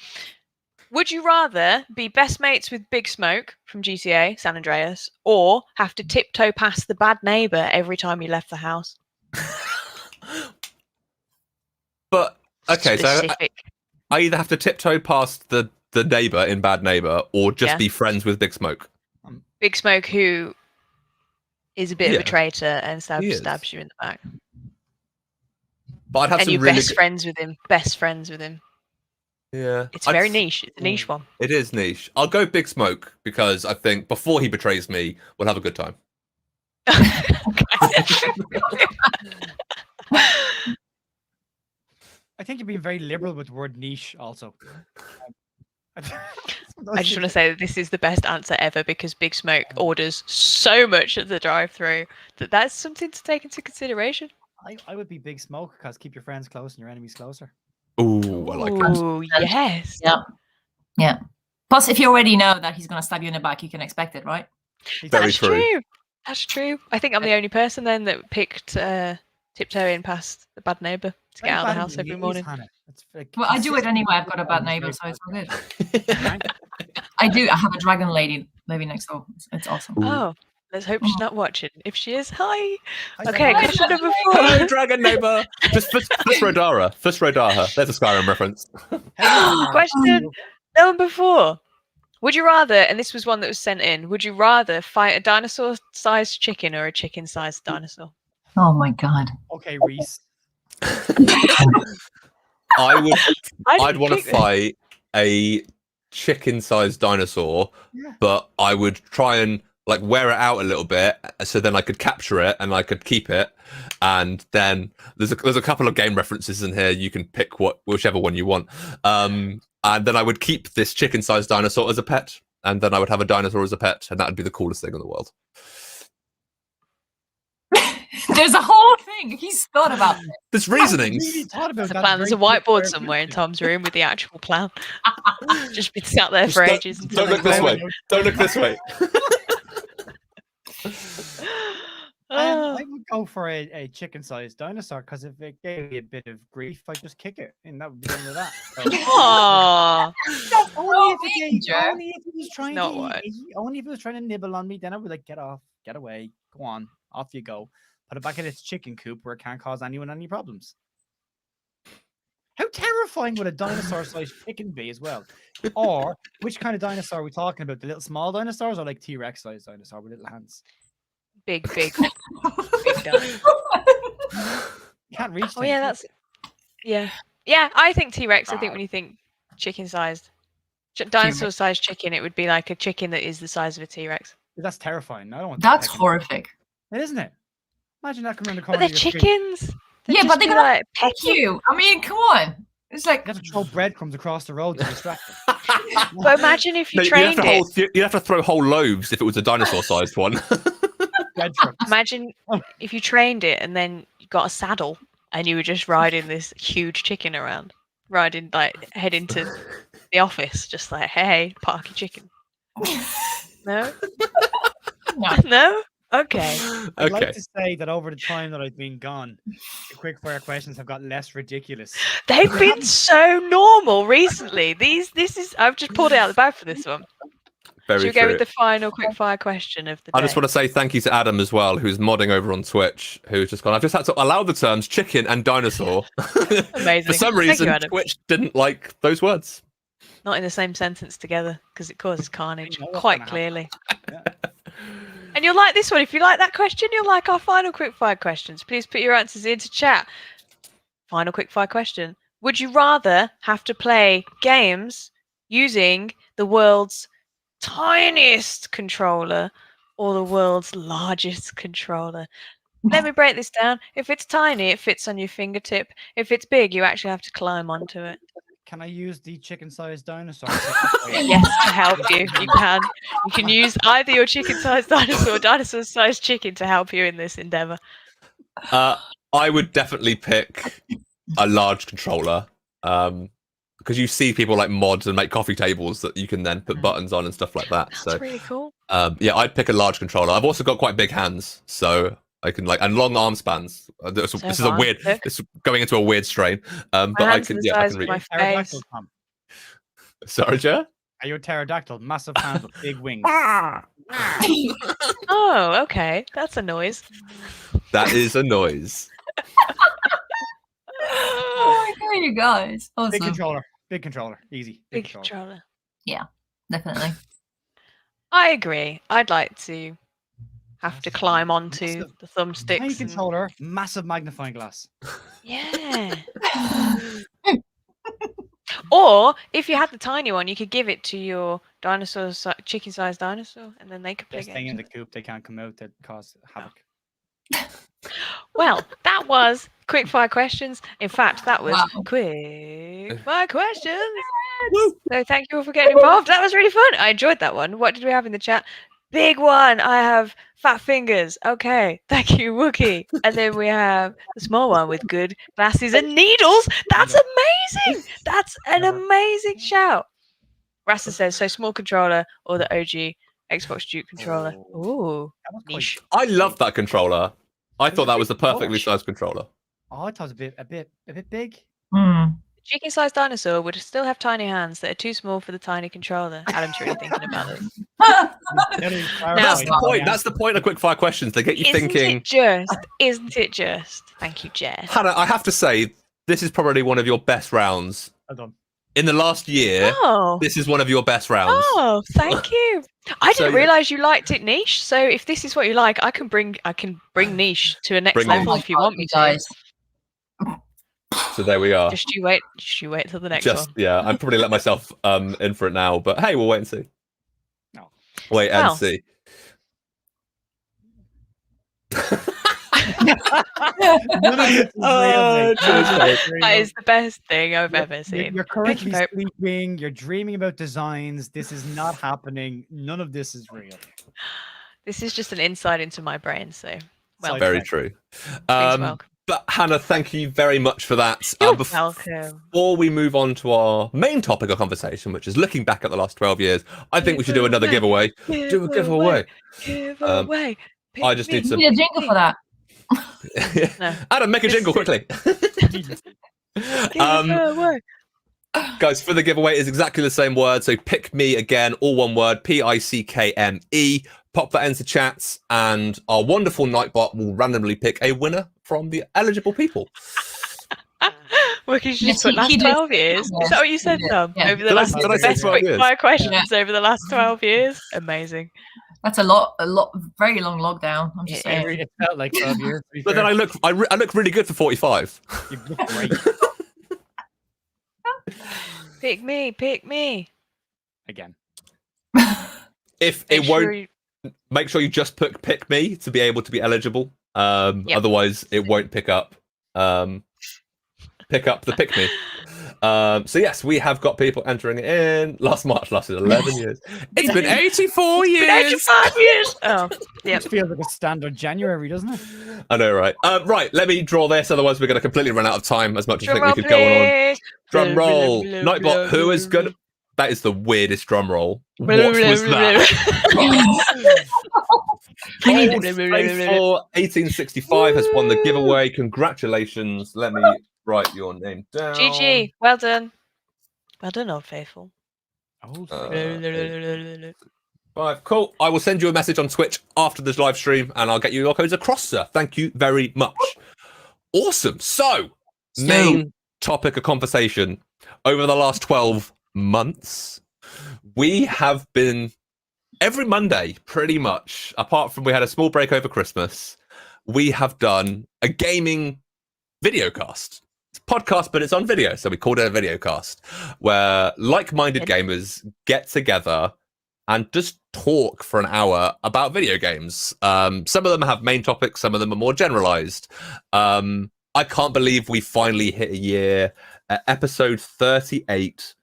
[SPEAKER 2] Would you rather be best mates with Big Smoke from GTA San Andreas or have to tiptoe past the bad neighbor every time you left the house?
[SPEAKER 1] But okay, so
[SPEAKER 2] Specific.
[SPEAKER 1] I either have to tiptoe past the neighbor in Bad Neighbor or just
[SPEAKER 2] Yeah.
[SPEAKER 1] be friends with Big Smoke.
[SPEAKER 2] Big Smoke, who is a bit of
[SPEAKER 1] Yeah.
[SPEAKER 2] a traitor and
[SPEAKER 1] He is.
[SPEAKER 2] stabs you in the back.
[SPEAKER 1] But I'd have
[SPEAKER 2] And
[SPEAKER 1] some
[SPEAKER 2] you're
[SPEAKER 1] really
[SPEAKER 2] best friends with him. Best friends with him.
[SPEAKER 1] Yeah.
[SPEAKER 2] It's very niche. It's a niche one.
[SPEAKER 1] It is niche. I'll go Big Smoke because I think before he betrays me, we'll have a good time.
[SPEAKER 4] I think you're being very liberal with the word niche also.
[SPEAKER 2] I just want to say that this is the best answer ever because Big Smoke orders so much at the drive-through that's something to take into consideration.
[SPEAKER 4] I would be Big Smoke because keep your friends close and your enemies closer.
[SPEAKER 1] Ooh, I like it.
[SPEAKER 2] Oh, yes.
[SPEAKER 3] Yeah. Plus, if you already know that he's going to stab you in the back, you can expect it, right?
[SPEAKER 1] Very
[SPEAKER 2] That's
[SPEAKER 1] true.
[SPEAKER 2] true. That's true. I think I'm the only person then that picked tiptoeing past the bad neighbour to get out of the house every morning.
[SPEAKER 3] Well, I do it anyway. I've got a bad neighbour, so it's all good. I do. I have a dragon lady living next door. It's awesome.
[SPEAKER 2] Oh, let's hope she's not watching. If she is, hi.
[SPEAKER 4] Hi,
[SPEAKER 2] Okay,
[SPEAKER 4] Dragon
[SPEAKER 2] question number 4.
[SPEAKER 1] Hello, dragon neighbor. Just Rodara. First Rodara. There's a Skyrim reference.
[SPEAKER 2] Question number 4. Would you rather, and this was one that was sent in, would you rather fight a dinosaur-sized chicken or a chicken-sized dinosaur?
[SPEAKER 3] Oh my god.
[SPEAKER 4] Okay, Reese.
[SPEAKER 1] I'd want to fight a chicken-sized dinosaur, but I would try and like wear it out a little bit, so then I could capture it and I could keep it. And then there's a couple of game references in here. You can pick whichever one you want. And then I would keep this chicken-sized dinosaur as a pet, and then I would have a dinosaur as a pet, and that would be the coolest thing in the world.
[SPEAKER 3] There's a whole thing. He's thought about it.
[SPEAKER 1] There's reasonings.
[SPEAKER 2] There's a plan. There's a whiteboard somewhere in Tom's room with the actual plan. Just been sat there for ages.
[SPEAKER 1] Don't look this way. Don't look this way.
[SPEAKER 4] I would go for a chicken-sized dinosaur because if it gave me a bit of grief, I'd just kick it, and that would be the end of that. So,
[SPEAKER 2] Aww.
[SPEAKER 4] only if it was trying
[SPEAKER 2] Not
[SPEAKER 4] to
[SPEAKER 2] what?
[SPEAKER 4] only if it was trying to nibble on me, then I would be like, get off, get away, go on, off you go. Put it back in its chicken coop where it can't cause anyone any problems. How terrifying would a dinosaur-sized chicken be as well? Or which kind of dinosaur are we talking about? The little small dinosaurs or like T-Rex-sized dinosaur with little hands?
[SPEAKER 2] Big dinosaur.
[SPEAKER 4] You can't reach.
[SPEAKER 2] Oh yeah, yeah. I think T-Rex. I think when you think chicken-sized, dinosaur-sized chicken, it would be like a chicken that is the size of a T-Rex.
[SPEAKER 4] That's terrifying. I don't want
[SPEAKER 3] That's horrific.
[SPEAKER 4] It isn't it? Imagine that coming around the corner.
[SPEAKER 2] But they're chickens.
[SPEAKER 3] Yeah, but they're gonna peck you. I mean, come on. It's like
[SPEAKER 4] you have to throw breadcrumbs across the road to distract them.
[SPEAKER 2] But imagine if you trained it.
[SPEAKER 1] You'd have to throw whole loaves if it was a dinosaur-sized one.
[SPEAKER 2] Imagine if you trained it and then you got a saddle and you were just riding this huge chicken around, heading to the office, just like, hey, park your chicken. No? No? Okay.
[SPEAKER 4] I'd like to say that over the time that I've been gone, the quickfire questions have got less ridiculous.
[SPEAKER 2] They've been so normal recently. I've just pulled it out of the bag for this one.
[SPEAKER 1] Very
[SPEAKER 2] Should we go with the final quickfire question of the day?
[SPEAKER 1] I just want to say thank you to Adam as well, who's modding over on Twitch, who's just gone, I've just had to allow the terms chicken and dinosaur.
[SPEAKER 2] Amazing.
[SPEAKER 1] For some reason, Twitch didn't like those words.
[SPEAKER 2] Not in the same sentence together, because it causes carnage, quite clearly.
[SPEAKER 4] Yeah.
[SPEAKER 2] And you'll like this one. If you like that question, you'll like our final quickfire questions. Please put your answers into chat. Final quickfire question. Would you rather have to play games using the world's tiniest controller or the world's largest controller? Let me break this down. If it's tiny, it fits on your fingertip. If it's big, you actually have to climb onto it.
[SPEAKER 4] Can I use the chicken-sized dinosaur?
[SPEAKER 2] Yes, to help you. You can. You can use either your chicken-sized dinosaur or dinosaur-sized chicken to help you in this endeavor.
[SPEAKER 1] I would definitely pick a large controller. Because you see people like mods and make coffee tables that you can then put buttons on and stuff like that.
[SPEAKER 2] That's really cool.
[SPEAKER 1] Yeah, I'd pick a large controller. I've also got quite big hands, so I can and long arm spans. This is a weird. This is going into a weird strain. But I can. Yeah, I can read.
[SPEAKER 4] Pterodactyl, Tom.
[SPEAKER 1] Sorry, Ger?
[SPEAKER 4] Are you a pterodactyl? Massive hands with big wings.
[SPEAKER 2] Oh, okay. That's a noise.
[SPEAKER 1] That is a noise.
[SPEAKER 3] oh my god, you guys. Awesome.
[SPEAKER 4] Big controller. Easy.
[SPEAKER 2] Big controller.
[SPEAKER 3] Yeah, definitely.
[SPEAKER 2] I agree. I'd like to have to climb onto the thumbsticks.
[SPEAKER 4] Tiny controller, massive magnifying glass.
[SPEAKER 2] Yeah. Or if you had the tiny one, you could give it to your chicken-sized dinosaur, and then they could play
[SPEAKER 4] They're staying
[SPEAKER 2] games.
[SPEAKER 4] in the coop. They can't come out. That cause havoc.
[SPEAKER 2] Well, that was quick fire questions. In fact, that was
[SPEAKER 3] Wow.
[SPEAKER 2] quick fire questions.
[SPEAKER 1] Woo!
[SPEAKER 2] So thank you all for getting involved. That was really fun. I enjoyed that one. What did we have in the chat? Big one. I have fat fingers. Okay. Thank you, Wookie. And then we have the small one with good glasses and needles. That's amazing. That's an amazing shout. Rasta says, so small controller or the OG Xbox Duke controller. Ooh,
[SPEAKER 4] That was quite-
[SPEAKER 2] niche.
[SPEAKER 1] I love that controller. I thought that was the
[SPEAKER 4] pretty
[SPEAKER 1] perfectly
[SPEAKER 4] large.
[SPEAKER 1] sized controller.
[SPEAKER 4] Oh, I thought it was a bit big.
[SPEAKER 3] Hmm.
[SPEAKER 2] Chicken-sized dinosaur would still have tiny hands that are too small for the tiny controller. Adam's really thinking about this.
[SPEAKER 1] That's the point. That's the point of quickfire questions. They get you thinking.
[SPEAKER 2] Isn't it just? Thank you, Jess.
[SPEAKER 1] Hannah, I have to say, this is probably one of your best rounds.
[SPEAKER 4] Well done.
[SPEAKER 1] In the last year,
[SPEAKER 2] Oh,
[SPEAKER 1] this is one of your best rounds.
[SPEAKER 2] oh, thank you. I
[SPEAKER 1] So,
[SPEAKER 2] didn't
[SPEAKER 1] yeah.
[SPEAKER 2] realise you liked it niche. So if this is what you like, I can bring niche to a next
[SPEAKER 1] Bring
[SPEAKER 2] level
[SPEAKER 1] niche.
[SPEAKER 2] if you want me to.
[SPEAKER 3] guys.
[SPEAKER 1] So there we are.
[SPEAKER 2] Just you wait till the next
[SPEAKER 1] Just
[SPEAKER 2] one.
[SPEAKER 1] yeah, I'd probably let myself in for it now, but hey, we'll wait and see.
[SPEAKER 4] No.
[SPEAKER 1] Wait and
[SPEAKER 2] Well.
[SPEAKER 1] see.
[SPEAKER 4] None of this is real, mate. None of this is real.
[SPEAKER 2] That is the best thing I've ever
[SPEAKER 4] You're-
[SPEAKER 2] seen.
[SPEAKER 4] You're currently
[SPEAKER 2] Nope.
[SPEAKER 4] sleeping. You're dreaming about designs. This is not happening. None of this is real.
[SPEAKER 2] This is just an insight into my brain. So, well,
[SPEAKER 4] Side
[SPEAKER 1] Very
[SPEAKER 4] fact.
[SPEAKER 1] true.
[SPEAKER 2] thanks, welcome.
[SPEAKER 1] But Hannah, thank you very much for that.
[SPEAKER 2] You're
[SPEAKER 1] Bef-
[SPEAKER 2] welcome.
[SPEAKER 1] Before we move on to our main topic of conversation, which is looking back at the last 12 years, I think we should do another giveaway. Do a giveaway.
[SPEAKER 2] Giveaway.
[SPEAKER 1] I just need
[SPEAKER 3] You
[SPEAKER 1] some.
[SPEAKER 3] need a jingle for that.
[SPEAKER 2] No.
[SPEAKER 1] Adam, make a jingle quickly.
[SPEAKER 2] Giveaway.
[SPEAKER 1] Guys, for the giveaway is exactly the same word. So pick me again, all one word, PICKME. Pop that into chats, and our wonderful Nightbot will randomly pick a winner from the eligible people.
[SPEAKER 2] Wookie's
[SPEAKER 3] Yes,
[SPEAKER 2] just put
[SPEAKER 3] he
[SPEAKER 2] last
[SPEAKER 3] did.
[SPEAKER 2] 12 years. Is that what you said,
[SPEAKER 3] did,
[SPEAKER 2] Tom?
[SPEAKER 3] yeah.
[SPEAKER 2] Over the
[SPEAKER 1] Did I-
[SPEAKER 2] last
[SPEAKER 1] did I say
[SPEAKER 2] best
[SPEAKER 1] 12 years?
[SPEAKER 2] quickfire questions over the last 12 years. Amazing.
[SPEAKER 3] That's a lot, very long lockdown. I'm just
[SPEAKER 2] Yeah,
[SPEAKER 3] saying.
[SPEAKER 4] It felt like 12 years. to be
[SPEAKER 1] But then
[SPEAKER 4] fair.
[SPEAKER 1] I look really good for 45.
[SPEAKER 4] You look great
[SPEAKER 2] Pick me.
[SPEAKER 4] again.
[SPEAKER 1] If
[SPEAKER 2] Make
[SPEAKER 1] it
[SPEAKER 2] sure
[SPEAKER 1] won't,
[SPEAKER 2] you-
[SPEAKER 1] make sure you just pick me to be able to be eligible.
[SPEAKER 2] Yep.
[SPEAKER 1] Otherwise, it won't pick up. Pick up the pick me. So yes, we have got people entering in. Last March lasted 11 years. It's been 84
[SPEAKER 2] Been
[SPEAKER 1] years.
[SPEAKER 2] 85 years. Oh, yep.
[SPEAKER 4] It feels like a standard January, doesn't it?
[SPEAKER 1] I know, right? Right, let me draw this. Otherwise, we're going to completely run out of time. As much as I
[SPEAKER 2] Drum
[SPEAKER 1] think
[SPEAKER 2] roll,
[SPEAKER 1] we could go on.
[SPEAKER 2] please.
[SPEAKER 1] Drum roll.
[SPEAKER 2] Blah, blah, blah,
[SPEAKER 1] Nightbot, who is
[SPEAKER 2] blah,
[SPEAKER 1] good? That is the weirdest drum roll. What
[SPEAKER 2] blah, blah,
[SPEAKER 1] was
[SPEAKER 2] blah,
[SPEAKER 1] that?
[SPEAKER 3] We need
[SPEAKER 1] Old
[SPEAKER 2] blah, blah, blah,
[SPEAKER 1] Faithful 1865 has won the giveaway. Congratulations. Let me write your name down.
[SPEAKER 2] GG. Well done. Well done, Old Faithful.
[SPEAKER 4] Oh,
[SPEAKER 1] Uh, 5. Cool. I will send you a message on Twitch after this live stream and I'll get you your codes across, sir. Thank you very much. Awesome. So, main topic of conversation over the last 12 months, we have been every Monday, pretty much, apart from we had a small break over Christmas, we have done a gaming videocast. It's a podcast, but it's on video, so we called it a videocast, where like-minded gamers get together and just talk for an hour about video games. Some of them have main topics, some of them are more generalized. I can't believe we finally hit a year at episode 38,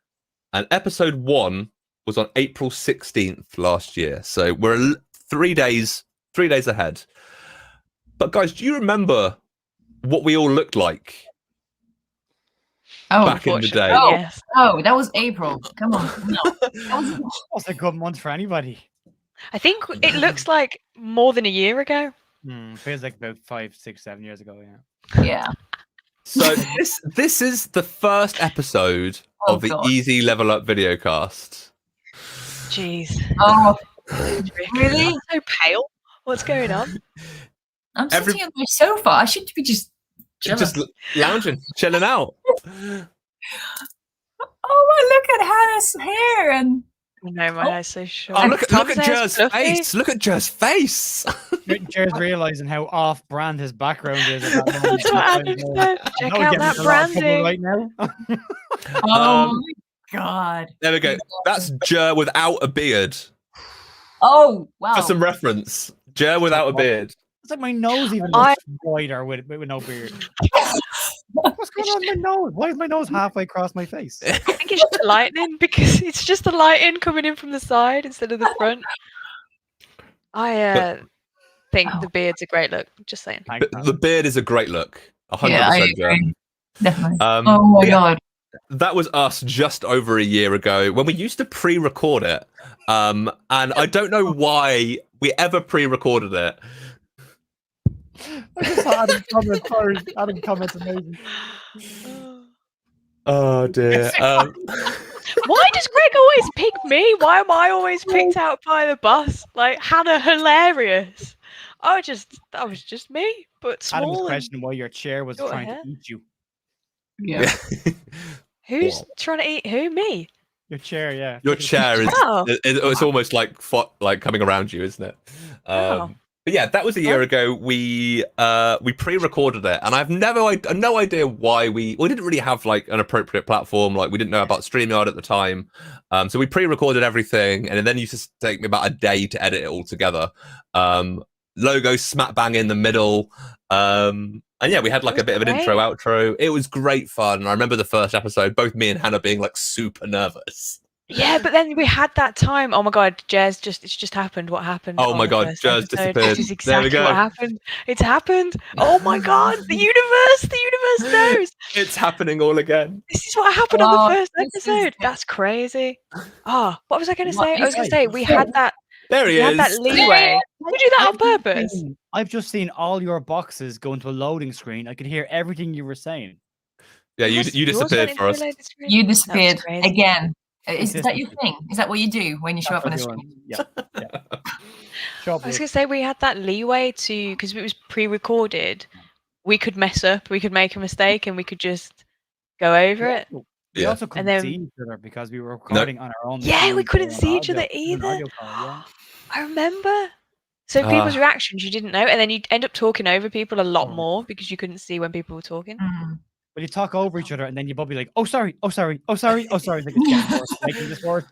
[SPEAKER 1] and episode 1 was on April 16th last year. So we're 3 days ahead. But guys, do you remember what we all looked like
[SPEAKER 3] Oh,
[SPEAKER 1] back in the day?
[SPEAKER 3] Oh.
[SPEAKER 2] Yes.
[SPEAKER 3] oh, that was April. Come on. No. That was-
[SPEAKER 4] That's a good month for anybody.
[SPEAKER 2] I think it looks like more than a year ago.
[SPEAKER 4] Feels like about 5, 6, 7 years ago. Yeah.
[SPEAKER 3] yeah.
[SPEAKER 1] So this is the first episode
[SPEAKER 3] Oh,
[SPEAKER 1] of the
[SPEAKER 3] God.
[SPEAKER 1] Easy Level Up videocast.
[SPEAKER 2] Jeez.
[SPEAKER 3] Oh, really?
[SPEAKER 2] I'm so pale. What's going on?
[SPEAKER 3] I'm
[SPEAKER 1] Every-
[SPEAKER 3] sitting on my sofa. I should be just chilling.
[SPEAKER 1] Just lounging, chilling out.
[SPEAKER 3] Oh, look at Hannah's hair and
[SPEAKER 2] No, my eyes so short.
[SPEAKER 1] Oh, look at
[SPEAKER 2] Tom's hair's
[SPEAKER 1] Jer's
[SPEAKER 2] fluffy.
[SPEAKER 1] face. Look at Jer's face.
[SPEAKER 4] Jared's realizing how off-brand his background is. At that moment.
[SPEAKER 2] I don't understand.
[SPEAKER 4] I
[SPEAKER 2] Check
[SPEAKER 4] know we're
[SPEAKER 2] out
[SPEAKER 4] getting
[SPEAKER 2] that
[SPEAKER 4] in a lot of trouble
[SPEAKER 2] branding.
[SPEAKER 4] right now.
[SPEAKER 3] oh
[SPEAKER 1] Um,
[SPEAKER 3] my god.
[SPEAKER 1] There we go. That's Jer without a beard.
[SPEAKER 3] Oh wow.
[SPEAKER 1] For some reference, Jer without a beard.
[SPEAKER 4] It's like my nose even
[SPEAKER 2] I-
[SPEAKER 4] looks wider with no beard. What's going on with my nose? Why is my nose halfway across my face?
[SPEAKER 2] I think it's just the lightning because it's just the lighting coming in from the side instead of the front. I think the beard's a great look. Just saying.
[SPEAKER 4] Thanks,
[SPEAKER 1] But the beard is a great look. 100%.
[SPEAKER 3] Yeah, I
[SPEAKER 1] Ger.
[SPEAKER 3] agree. Definitely.
[SPEAKER 1] Um,
[SPEAKER 3] Oh my
[SPEAKER 1] but yeah,
[SPEAKER 3] god.
[SPEAKER 1] that was us just over a year ago when we used to pre-record it. And I don't know why we ever pre-recorded it.
[SPEAKER 4] I just saw Adam comment first. Adam comments amazing.
[SPEAKER 1] Oh dear.
[SPEAKER 2] Why does Greg always pick me? Why am I always picked out by the bus? Like Hannah, hilarious. That was just me, but
[SPEAKER 4] Adam was
[SPEAKER 2] small. And
[SPEAKER 4] questioning why your chair was
[SPEAKER 2] short
[SPEAKER 4] trying to
[SPEAKER 2] hair.
[SPEAKER 4] eat you.
[SPEAKER 3] Yeah.
[SPEAKER 2] who's
[SPEAKER 1] Whoa.
[SPEAKER 2] trying to eat who? Me?
[SPEAKER 4] Your chair, yeah.
[SPEAKER 1] Your chair is
[SPEAKER 2] Oh.
[SPEAKER 1] it's almost like coming around you, isn't it?
[SPEAKER 2] Oh.
[SPEAKER 1] But yeah, that was a year ago. We pre-recorded it, and I've no idea why we didn't really have like an appropriate platform. Like we didn't know about StreamYard at the time, so we pre-recorded everything, and then used to take me about a day to edit it all together. Logo smack bang in the middle, and yeah, we had like a bit of an intro outro. It was great fun. And I remember the first episode, both me and Hannah being like super nervous.
[SPEAKER 2] Yeah, but then we had that time. Oh my god, it's just happened. What happened?
[SPEAKER 1] Oh
[SPEAKER 2] on
[SPEAKER 1] my
[SPEAKER 2] the
[SPEAKER 1] god,
[SPEAKER 2] first
[SPEAKER 1] Jer's
[SPEAKER 2] episode?
[SPEAKER 1] disappeared.
[SPEAKER 2] This is
[SPEAKER 1] There we
[SPEAKER 2] exactly
[SPEAKER 1] go.
[SPEAKER 2] what happened. It's happened. Oh my god, the universe knows.
[SPEAKER 1] It's happening all again.
[SPEAKER 2] This is what happened
[SPEAKER 3] Wow,
[SPEAKER 2] on the first
[SPEAKER 3] this is
[SPEAKER 2] episode. That's crazy. Oh, what was I going to
[SPEAKER 3] What
[SPEAKER 2] say? I was
[SPEAKER 3] is
[SPEAKER 2] going to
[SPEAKER 3] it?
[SPEAKER 2] say we had that.
[SPEAKER 1] There he
[SPEAKER 2] We had
[SPEAKER 1] is.
[SPEAKER 2] that leeway. Did we do that on purpose?
[SPEAKER 4] I've just seen all your boxes go into a loading screen. I could hear everything you were saying.
[SPEAKER 1] Yeah, you
[SPEAKER 2] Yours went
[SPEAKER 1] disappeared
[SPEAKER 2] into
[SPEAKER 1] for us.
[SPEAKER 2] a loaded screen?
[SPEAKER 3] You
[SPEAKER 2] That was
[SPEAKER 3] disappeared
[SPEAKER 2] crazy.
[SPEAKER 3] again. Is that your
[SPEAKER 4] Consistency.
[SPEAKER 3] thing? Is that what you do when you show up on a
[SPEAKER 4] That's what
[SPEAKER 3] screen?
[SPEAKER 4] you want. Yeah. Show up
[SPEAKER 2] I was
[SPEAKER 4] with-
[SPEAKER 2] going to say we had that leeway to, because it was pre-recorded, we could mess up, we could make a mistake, and we could just go over it.
[SPEAKER 4] We
[SPEAKER 1] Yeah.
[SPEAKER 4] also couldn't
[SPEAKER 2] then-
[SPEAKER 4] see each other because we were recording on our own.
[SPEAKER 2] Yeah, we
[SPEAKER 4] machines
[SPEAKER 2] couldn't
[SPEAKER 4] or on
[SPEAKER 2] see each
[SPEAKER 4] audio-
[SPEAKER 2] other
[SPEAKER 4] on
[SPEAKER 2] either.
[SPEAKER 4] audio call, yeah.
[SPEAKER 2] I remember. So people's
[SPEAKER 1] Ah.
[SPEAKER 2] reactions you didn't know, and then you'd end up talking over people a lot
[SPEAKER 4] Oh.
[SPEAKER 2] more because you couldn't see when people were talking.
[SPEAKER 3] Mm.
[SPEAKER 4] But you talk over each other and then you both be like, oh, sorry, oh, sorry, oh, sorry, oh, sorry. Like, it's getting worse, making this worse.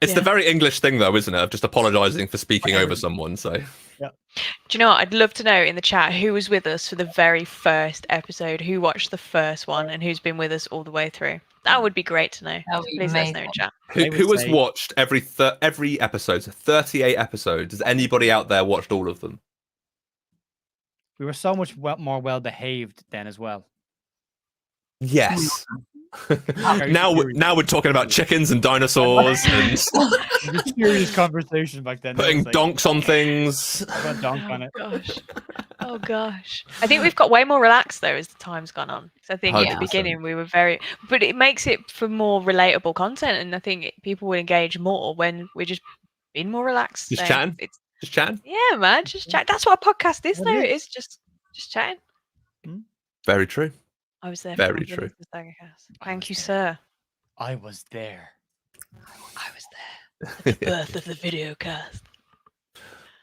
[SPEAKER 1] It's the
[SPEAKER 2] Yeah.
[SPEAKER 1] very English thing, though, isn't it? Of just apologising for speaking over
[SPEAKER 4] everything.
[SPEAKER 1] someone. So
[SPEAKER 2] Do you know what? I'd love to know in the chat who was with us for the very first episode, who watched the first one, and who's been with us all the way through. That would be great to know.
[SPEAKER 3] That would be
[SPEAKER 2] Please let us know in
[SPEAKER 3] amazing.
[SPEAKER 2] chat.
[SPEAKER 1] who,
[SPEAKER 4] I would
[SPEAKER 1] who has
[SPEAKER 4] say-
[SPEAKER 1] watched every episode? So 38 episodes. Has anybody out there watched all of them?
[SPEAKER 4] We were so much more well behaved then as well.
[SPEAKER 1] Yes.
[SPEAKER 4] Very
[SPEAKER 1] now
[SPEAKER 4] serious.
[SPEAKER 1] we're talking about chickens and dinosaurs and
[SPEAKER 4] It was a serious conversation back then.
[SPEAKER 1] putting
[SPEAKER 4] It was like,
[SPEAKER 1] donks on things.
[SPEAKER 4] put a donk on
[SPEAKER 2] Oh
[SPEAKER 4] it.
[SPEAKER 2] gosh. Oh gosh. I think we've got way more relaxed though as the time's gone on. So I think at the
[SPEAKER 1] 100%.
[SPEAKER 2] beginning we were but it makes it for more relatable content, and I think people will engage more when we're just being more relaxed.
[SPEAKER 1] Just
[SPEAKER 2] So
[SPEAKER 1] chatting?
[SPEAKER 2] It's,
[SPEAKER 1] Just chatting.
[SPEAKER 2] yeah, man, just chat. That's what a podcast is,
[SPEAKER 4] What
[SPEAKER 2] though.
[SPEAKER 4] it
[SPEAKER 2] It is just chatting.
[SPEAKER 1] Very true.
[SPEAKER 2] I was there.
[SPEAKER 1] Very
[SPEAKER 2] for
[SPEAKER 1] true.
[SPEAKER 2] the Videocast. Thank you, sir.
[SPEAKER 4] I was there.
[SPEAKER 2] I was there. The birth of the Videocast.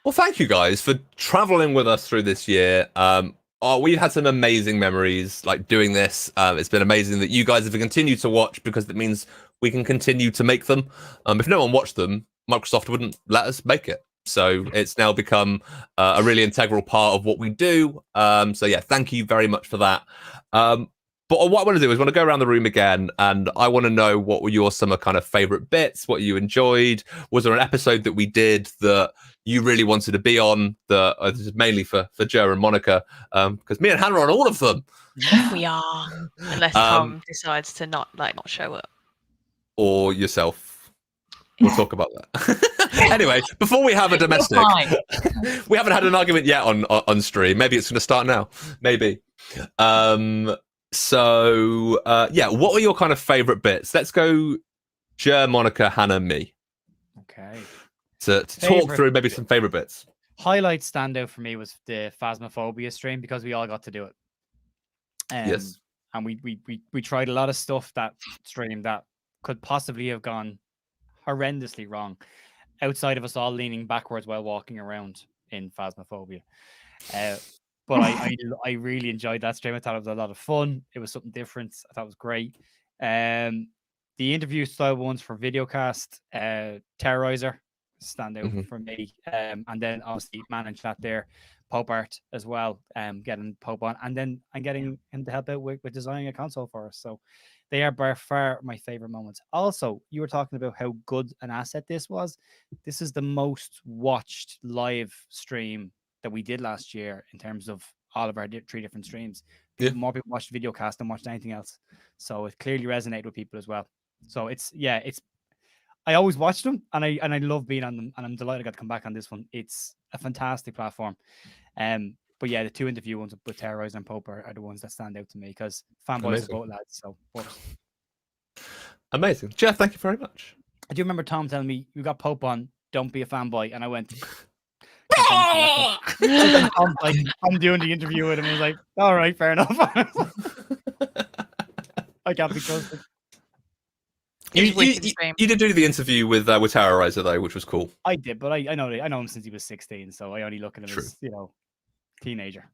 [SPEAKER 1] Well, thank you guys for traveling with us through this year. We've had some amazing memories like doing this. It's been amazing that you guys have continued to watch because it means we can continue to make them. If no one watched them, Microsoft wouldn't let us make it. So it's now become a really integral part of what we do. So yeah, thank you very much for that. But what I want to do is want to go around the room again, and I want to know what were your summer kind of favorite bits, what you enjoyed. Was there an episode that we did that you really wanted to be on? That this is mainly for Ger and Monika, because me and Hannah are on all of them.
[SPEAKER 2] We are, unless
[SPEAKER 1] Um,
[SPEAKER 2] Tom decides to not show up.
[SPEAKER 1] Or yourself. We'll talk about that. Anyway, before we have a domestic,
[SPEAKER 3] Fine.
[SPEAKER 1] we haven't had an argument yet on stream. Maybe it's going to start now. Maybe. So yeah, what were your kind of favorite bits? Let's go, Ger, Monika, Hannah, me,
[SPEAKER 4] Okay.
[SPEAKER 1] to talk
[SPEAKER 4] Favourite
[SPEAKER 1] through maybe some favorite bits.
[SPEAKER 4] Highlight standout for me was the Phasmophobia stream because we all got to do it.
[SPEAKER 1] Yes.
[SPEAKER 4] And we tried a lot of stuff that stream that could possibly have gone horrendously wrong outside of us all leaning backwards while walking around in Phasmophobia. But I really enjoyed that stream. I thought it was a lot of fun. It was something different. I thought it was great. The interview style ones for Videocast, Terrorizer standout for me. And then obviously man in chat there, Pope Art as well. Getting Pope on, and then I'm getting him to help out with designing a console for us. So they are by far my favorite moments. Also, you were talking about how good an asset this was. This is the most watched live stream that we did last year in terms of all of our 3 different streams.
[SPEAKER 1] Yeah.
[SPEAKER 4] More people watched Videocast than watched anything else. So it clearly resonated with people as well. So it's I always watch them and I love being on them, and I'm delighted I got to come back on this one. It's a fantastic platform. But yeah, the 2 interview ones with Terrorize and Pope are the ones that stand out to me because fanboys are both lads. So
[SPEAKER 1] amazing. Jeff, thank you very much.
[SPEAKER 4] I do remember Tom telling me, you got Pope on, don't be a fanboy. And I went, I'm doing the interview with him. I was like, all right, fair enough. I can't be trusted.
[SPEAKER 1] You did do the interview with Terrorizer though, which was cool.
[SPEAKER 4] I did, but I know him since he was 16, so I only look at him as teenager.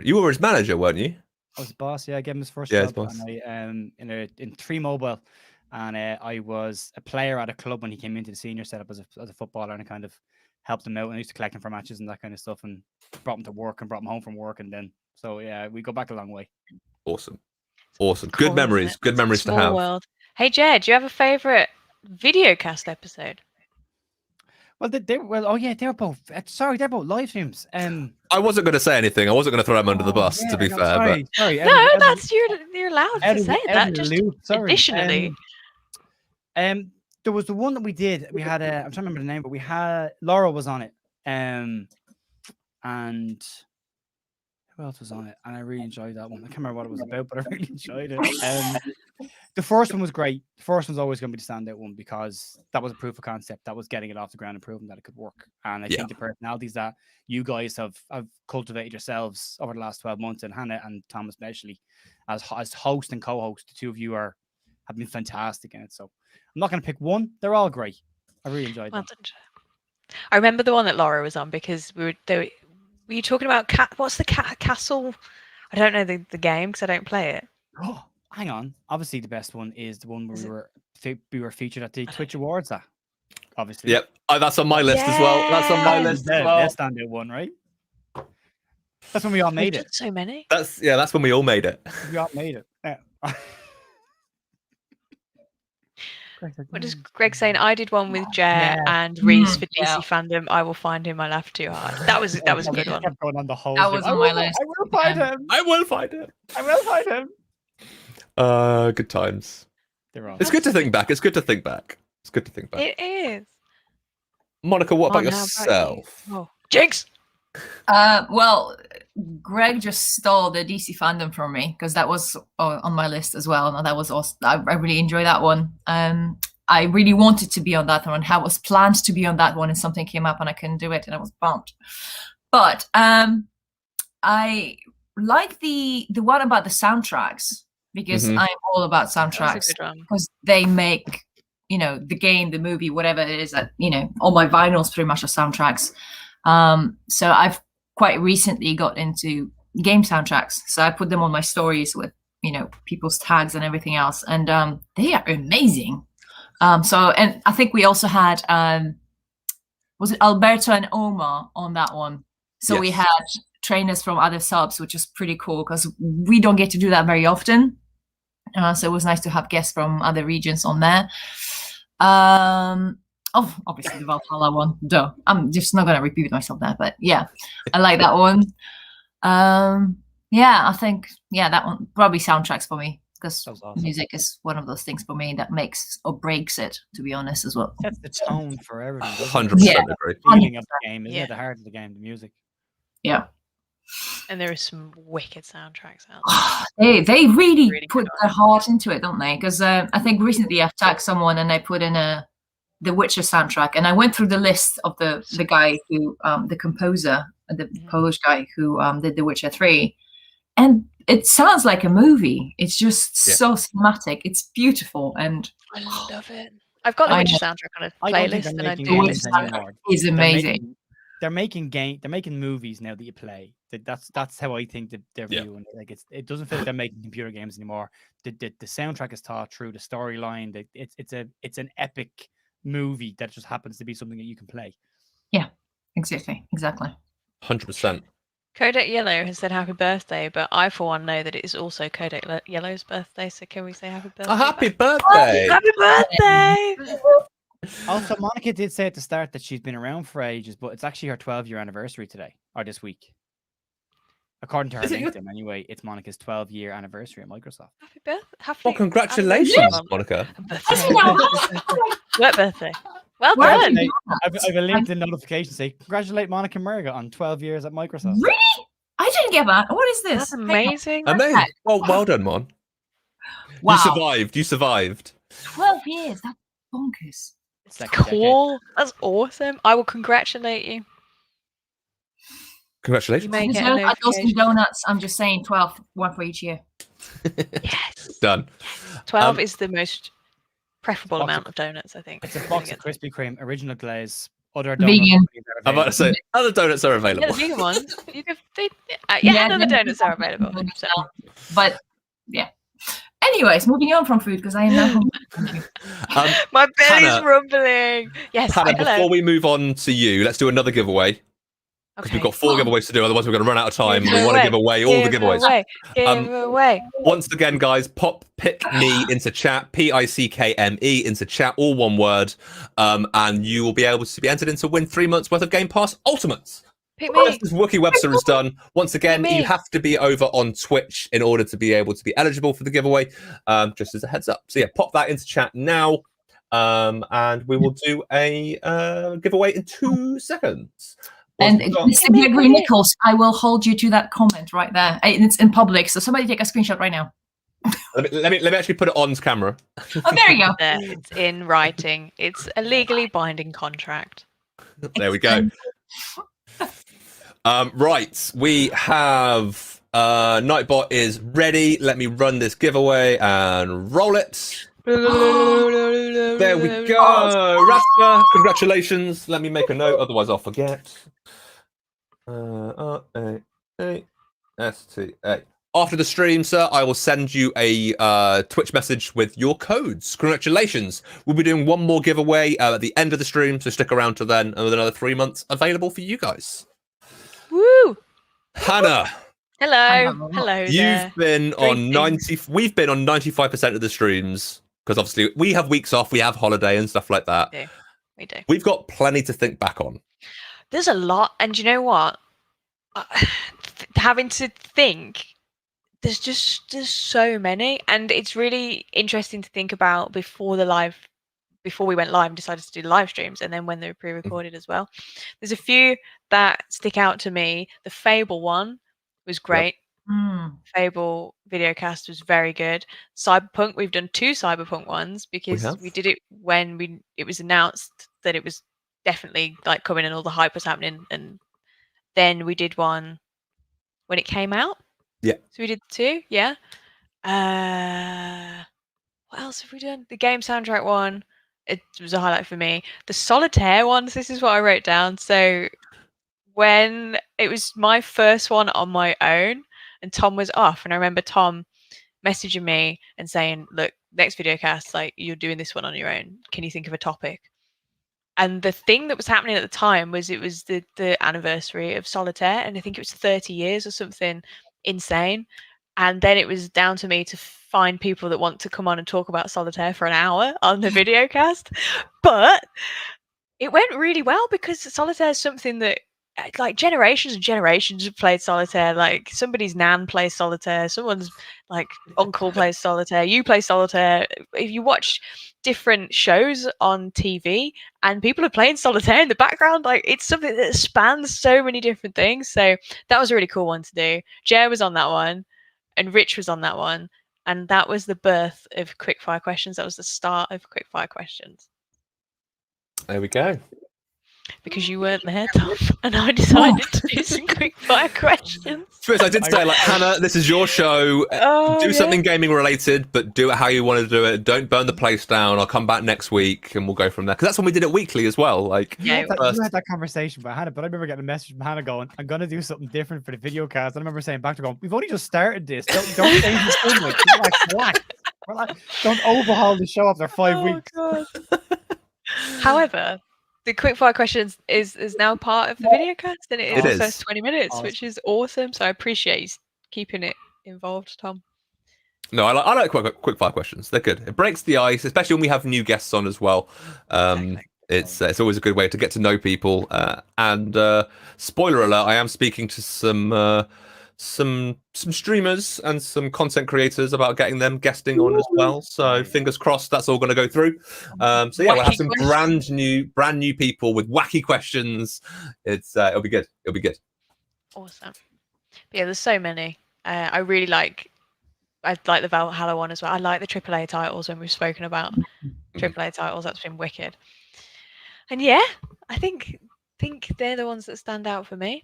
[SPEAKER 1] You were his manager, weren't you?
[SPEAKER 4] I was his boss. Yeah, I gave him his first
[SPEAKER 1] job.
[SPEAKER 4] Boss. And in 3 Mobile, and I was a player at a club when he came into the senior setup as a footballer, and I kind of helped him out, and I used to collect him for matches and that kind of stuff, and brought him to work and brought him home from work, and then we go back a long way.
[SPEAKER 1] Awesome. Good memories. Good memories to have.
[SPEAKER 2] World. Hey, Jed, do you have a favorite Videocast episode?
[SPEAKER 4] Well, they were both. Sorry, they're both live streams.
[SPEAKER 1] I wasn't going to say anything. I wasn't going to throw them under the bus. To be fair,
[SPEAKER 4] sorry.
[SPEAKER 2] That's you're allowed to say that. Just additionally,
[SPEAKER 4] there was the one that we did. We had I'm trying to remember the name, but we had Laura was on it. And who else was on it? And I really enjoyed that one. I can't remember what it was about, but I really enjoyed it. The first one was great. The first one's always going to be the standout one because that was a proof of concept. That was getting it off the ground and proving that it could work. And I think the personalities that you guys have cultivated yourselves over the last 12 months, and Hannah and Thomas especially, as host and co-host, the 2 of you have been fantastic in it. So I'm not going to pick one. They're all great. I really enjoyed them.
[SPEAKER 2] I remember the one that Laura was on because were you talking about what's the castle? I don't know the game because I don't play it.
[SPEAKER 4] Oh, hang on. Obviously, the best one is the one where we were featured at the Twitch Awards. Obviously.
[SPEAKER 1] Yep. That's on my list as well. That's on my list as well.
[SPEAKER 4] That's standout one, right? That's when we all made it.
[SPEAKER 2] So many.
[SPEAKER 1] That's when we all made it.
[SPEAKER 4] We all made it. Yeah.
[SPEAKER 2] What is Greg saying? I did one with Ger and Reese for DC fandom. I will find him. I laughed too hard. That was a good one.
[SPEAKER 4] Kept going on the whole.
[SPEAKER 3] That was on my list.
[SPEAKER 4] I will find him.
[SPEAKER 1] I will find him.
[SPEAKER 4] I will find him.
[SPEAKER 1] Good times.
[SPEAKER 4] It's
[SPEAKER 1] good to think back. It's good to think back.
[SPEAKER 2] It is.
[SPEAKER 1] Monica, what about yourself?
[SPEAKER 2] Jinx.
[SPEAKER 3] Well, Greg just stole the DC fandom from me because that was on my list as well. And that was awesome. I really enjoyed that one. I really wanted to be on that one. I was planned to be on that one, and something came up and I couldn't do it, and I was bummed. But I like the one about the soundtracks because I'm all about soundtracks because they make the game, the movie, whatever it is that all my vinyls pretty much are soundtracks. So I've quite recently got into game soundtracks. So I put them on my stories with, people's tags and everything else. And they are amazing. And I think we also had, was it Alberto and Omar on that one? So we had trainers from other subs, which is pretty cool because we don't get to do that very often. So it was nice to have guests from other regions on there. Obviously the Valhalla one. Duh. I'm just not gonna repeat myself there, but yeah, I like that one. I think that one probably soundtracks for me because awesome. Music is one of those things for me that makes or breaks it. To be honest, as well.
[SPEAKER 4] That's the tone for everything.
[SPEAKER 1] 100% agree.
[SPEAKER 4] The feeling of the game, isn't it? The heart of the game, the music.
[SPEAKER 3] Yeah.
[SPEAKER 2] And there are some wicked soundtracks out
[SPEAKER 3] there. They really put their heart into it, don't they? Because I think recently I've tagged someone and they put in the Witcher soundtrack, and I went through the list of the guy who the composer, the Polish guy who did The Witcher 3, and it sounds like a movie. It's just so cinematic. It's beautiful, and
[SPEAKER 2] I love it. I've got the Witcher soundtrack on a playlist, and I do listen to it.
[SPEAKER 3] It's amazing.
[SPEAKER 4] They're making movies now that you play. That's how I think that they're viewing it. Like it doesn't feel like they're making computer games anymore. The soundtrack is taught through the storyline. It's an epic movie that just happens to be something that you can play.
[SPEAKER 3] Exactly.
[SPEAKER 1] 100%.
[SPEAKER 2] Kodak Yellow has said happy birthday, but I for one know that it is also Kodak Yellow's birthday. So can we say happy birthday?
[SPEAKER 1] A happy
[SPEAKER 2] back?
[SPEAKER 1] birthday!
[SPEAKER 2] Happy birthday!
[SPEAKER 4] Also, Monica did say at the start that she's been around for ages, but it's actually her 12-year anniversary today, or this week. According to her
[SPEAKER 1] Is it your-
[SPEAKER 4] LinkedIn, anyway, it's Monica's 12-year anniversary at Microsoft.
[SPEAKER 2] Happy birthday! Happy
[SPEAKER 1] Well, congratulations,
[SPEAKER 2] anniversary,
[SPEAKER 1] Monica.
[SPEAKER 2] What birthday? Well
[SPEAKER 3] Well,
[SPEAKER 2] done.
[SPEAKER 4] I have a LinkedIn notification saying, congratulate Monica Murga on 12 years at Microsoft.
[SPEAKER 3] Really? I didn't get that. What is this?
[SPEAKER 2] That's amazing.
[SPEAKER 1] Amazing. Well done, Mon.
[SPEAKER 3] Wow.
[SPEAKER 1] You survived.
[SPEAKER 3] 12 years. That's bonkers.
[SPEAKER 4] Second decade.
[SPEAKER 2] Cool. That's awesome. I will congratulate you.
[SPEAKER 1] Congratulations.
[SPEAKER 2] You may
[SPEAKER 3] You
[SPEAKER 2] get
[SPEAKER 3] know,
[SPEAKER 2] a
[SPEAKER 3] I got some
[SPEAKER 2] notification.
[SPEAKER 3] donuts. I'm just saying 12, one for each year.
[SPEAKER 2] Yes.
[SPEAKER 1] Done.
[SPEAKER 2] 12 is the most preferable
[SPEAKER 4] Box of-
[SPEAKER 2] amount of donuts, I think.
[SPEAKER 4] It's a
[SPEAKER 2] I'm
[SPEAKER 4] box
[SPEAKER 2] gonna
[SPEAKER 4] of
[SPEAKER 2] get.
[SPEAKER 4] Krispy Kreme, original glaze, other
[SPEAKER 3] Vegan.
[SPEAKER 4] donut companies are
[SPEAKER 1] I'm about to
[SPEAKER 4] available.
[SPEAKER 1] say, other donuts are
[SPEAKER 2] Yeah,
[SPEAKER 1] available.
[SPEAKER 2] the vegan ones. You can,
[SPEAKER 3] Yeah,
[SPEAKER 2] other
[SPEAKER 3] then-
[SPEAKER 2] donuts are available. 100%.
[SPEAKER 3] But yeah. Anyways, moving on from food because I am now hungry. Thank you.
[SPEAKER 2] My belly's
[SPEAKER 1] Hannah-
[SPEAKER 2] rumbling. Yes.
[SPEAKER 1] Hannah,
[SPEAKER 2] hello.
[SPEAKER 1] before we move on to you, let's do another giveaway. Because we've got 4 giveaways to do, otherwise we're going to run out of time. And we want to give away all the giveaways.
[SPEAKER 2] Give away.
[SPEAKER 1] Once again, guys, pick me into chat, PICKME into chat, all one word, and you will be able to be entered in to win 3 months worth of Game Pass Ultimates.
[SPEAKER 2] Pick me.
[SPEAKER 1] Just as Wookie Webster has done. Once again,
[SPEAKER 2] Me.
[SPEAKER 1] you have to be over on Twitch in order to be able to be eligible for the giveaway, just as a heads up. So yeah, pop that into chat now, and we will do a giveaway in 2 seconds.
[SPEAKER 3] And
[SPEAKER 1] Once we've got-
[SPEAKER 3] Mr. Gregory Nichols, I will hold you to that comment right there. It's in public, so somebody take a screenshot right now.
[SPEAKER 1] let me actually put it on camera.
[SPEAKER 3] Oh, there you go.
[SPEAKER 2] There, it's in writing. It's a legally binding contract.
[SPEAKER 1] There we go. Right, we have Nightbot is ready. Let me run this giveaway and roll it. There we go. Raspa, congratulations. Let me make a note, otherwise I'll forget. R-A-A-S-T-A. After the stream, sir, I will send you a Twitch message with your codes. Congratulations. We'll be doing one more giveaway at the end of the stream, so stick around to then, and with another 3 months available for you guys.
[SPEAKER 2] Woo!
[SPEAKER 1] Hannah,
[SPEAKER 2] Hello. Hello there.
[SPEAKER 1] you've been on
[SPEAKER 2] Greetings.
[SPEAKER 1] we've been on 95% of the streams, because obviously we have weeks off, we have holiday and stuff like that.
[SPEAKER 2] We do.
[SPEAKER 1] We've got plenty to think back on.
[SPEAKER 2] There's a lot, and you know what? Having to think, there's so many, and it's really interesting to think about before we went live and decided to do live streams, and then when they were pre-recorded as well. There's a few that stick out to me. The Fable one was great. Fable Videocast was very good. Cyberpunk, we've done 2 Cyberpunk ones because
[SPEAKER 1] have.
[SPEAKER 2] we did it when it was announced that it was definitely like coming and all the hype was happening, and then we did one when it came out.
[SPEAKER 1] Yeah.
[SPEAKER 2] So we did 2, yeah. What else have we done? The game soundtrack one, it was a highlight for me. The solitaire ones, this is what I wrote down. So when it was my first one on my own and Tom was off, and I remember Tom messaging me and saying, look, next videocast, like, you're doing this one on your own. Can you think of a topic? And the thing that was happening at the time was it was the anniversary of Solitaire, and I think it was 30 years or something insane. And then it was down to me to find people that want to come on and talk about Solitaire for an hour on the videocast. But it went really well because Solitaire is something that like generations and generations have played Solitaire. Like somebody's nan plays Solitaire, someone's like uncle plays Solitaire, you play Solitaire. If you watch different shows on TV and people are playing Solitaire in the background, like it's something that spans so many different things. So that was a really cool one to do. Ger was on that one and Rich was on that one, and that was the birth of Quickfire Questions. That was the start of Quickfire Questions.
[SPEAKER 1] There we go.
[SPEAKER 2] Because you weren't there, Tom, and I decided to do some quick fire questions.
[SPEAKER 1] First, I did say, like, Hannah, this is your show. Do something gaming related, but do it how you want to do it. Don't burn the place down. I'll come back next week and we'll go from there. Because that's when we did it weekly as well. Like,
[SPEAKER 2] Yeah,
[SPEAKER 4] You had that conversation with Hannah, but I remember getting a message from Hannah going, I'm going to do something different for the video cast. I remember saying back to her going, we've only just started this. Don't change the thing. Like, don't overhaul the show after 5 weeks.
[SPEAKER 2] God. However, the quickfire questions is now part of the videocast, and it is
[SPEAKER 1] It
[SPEAKER 2] the
[SPEAKER 1] is.
[SPEAKER 2] first 20 minutes,
[SPEAKER 4] Awesome.
[SPEAKER 2] which is awesome. So I appreciate you keeping it involved, Tom.
[SPEAKER 1] No, I like quick fire questions. They're good. It breaks the ice, especially when we have new guests on as well.
[SPEAKER 2] Exactly.
[SPEAKER 1] It's always a good way to get to know people. And spoiler alert: I am speaking to some streamers and some content creators about getting them guesting on as well. So fingers crossed, that's all going to go through. So yeah, we'll have
[SPEAKER 2] Wacky
[SPEAKER 1] some
[SPEAKER 2] questions.
[SPEAKER 1] brand new people with wacky questions. It'll be good. It'll be good.
[SPEAKER 2] Awesome. But yeah, there's so many. I like the Valhalla one as well. I like the AAA titles when we've spoken about AAA titles. That's been wicked. And yeah, I think they're the ones that stand out for me.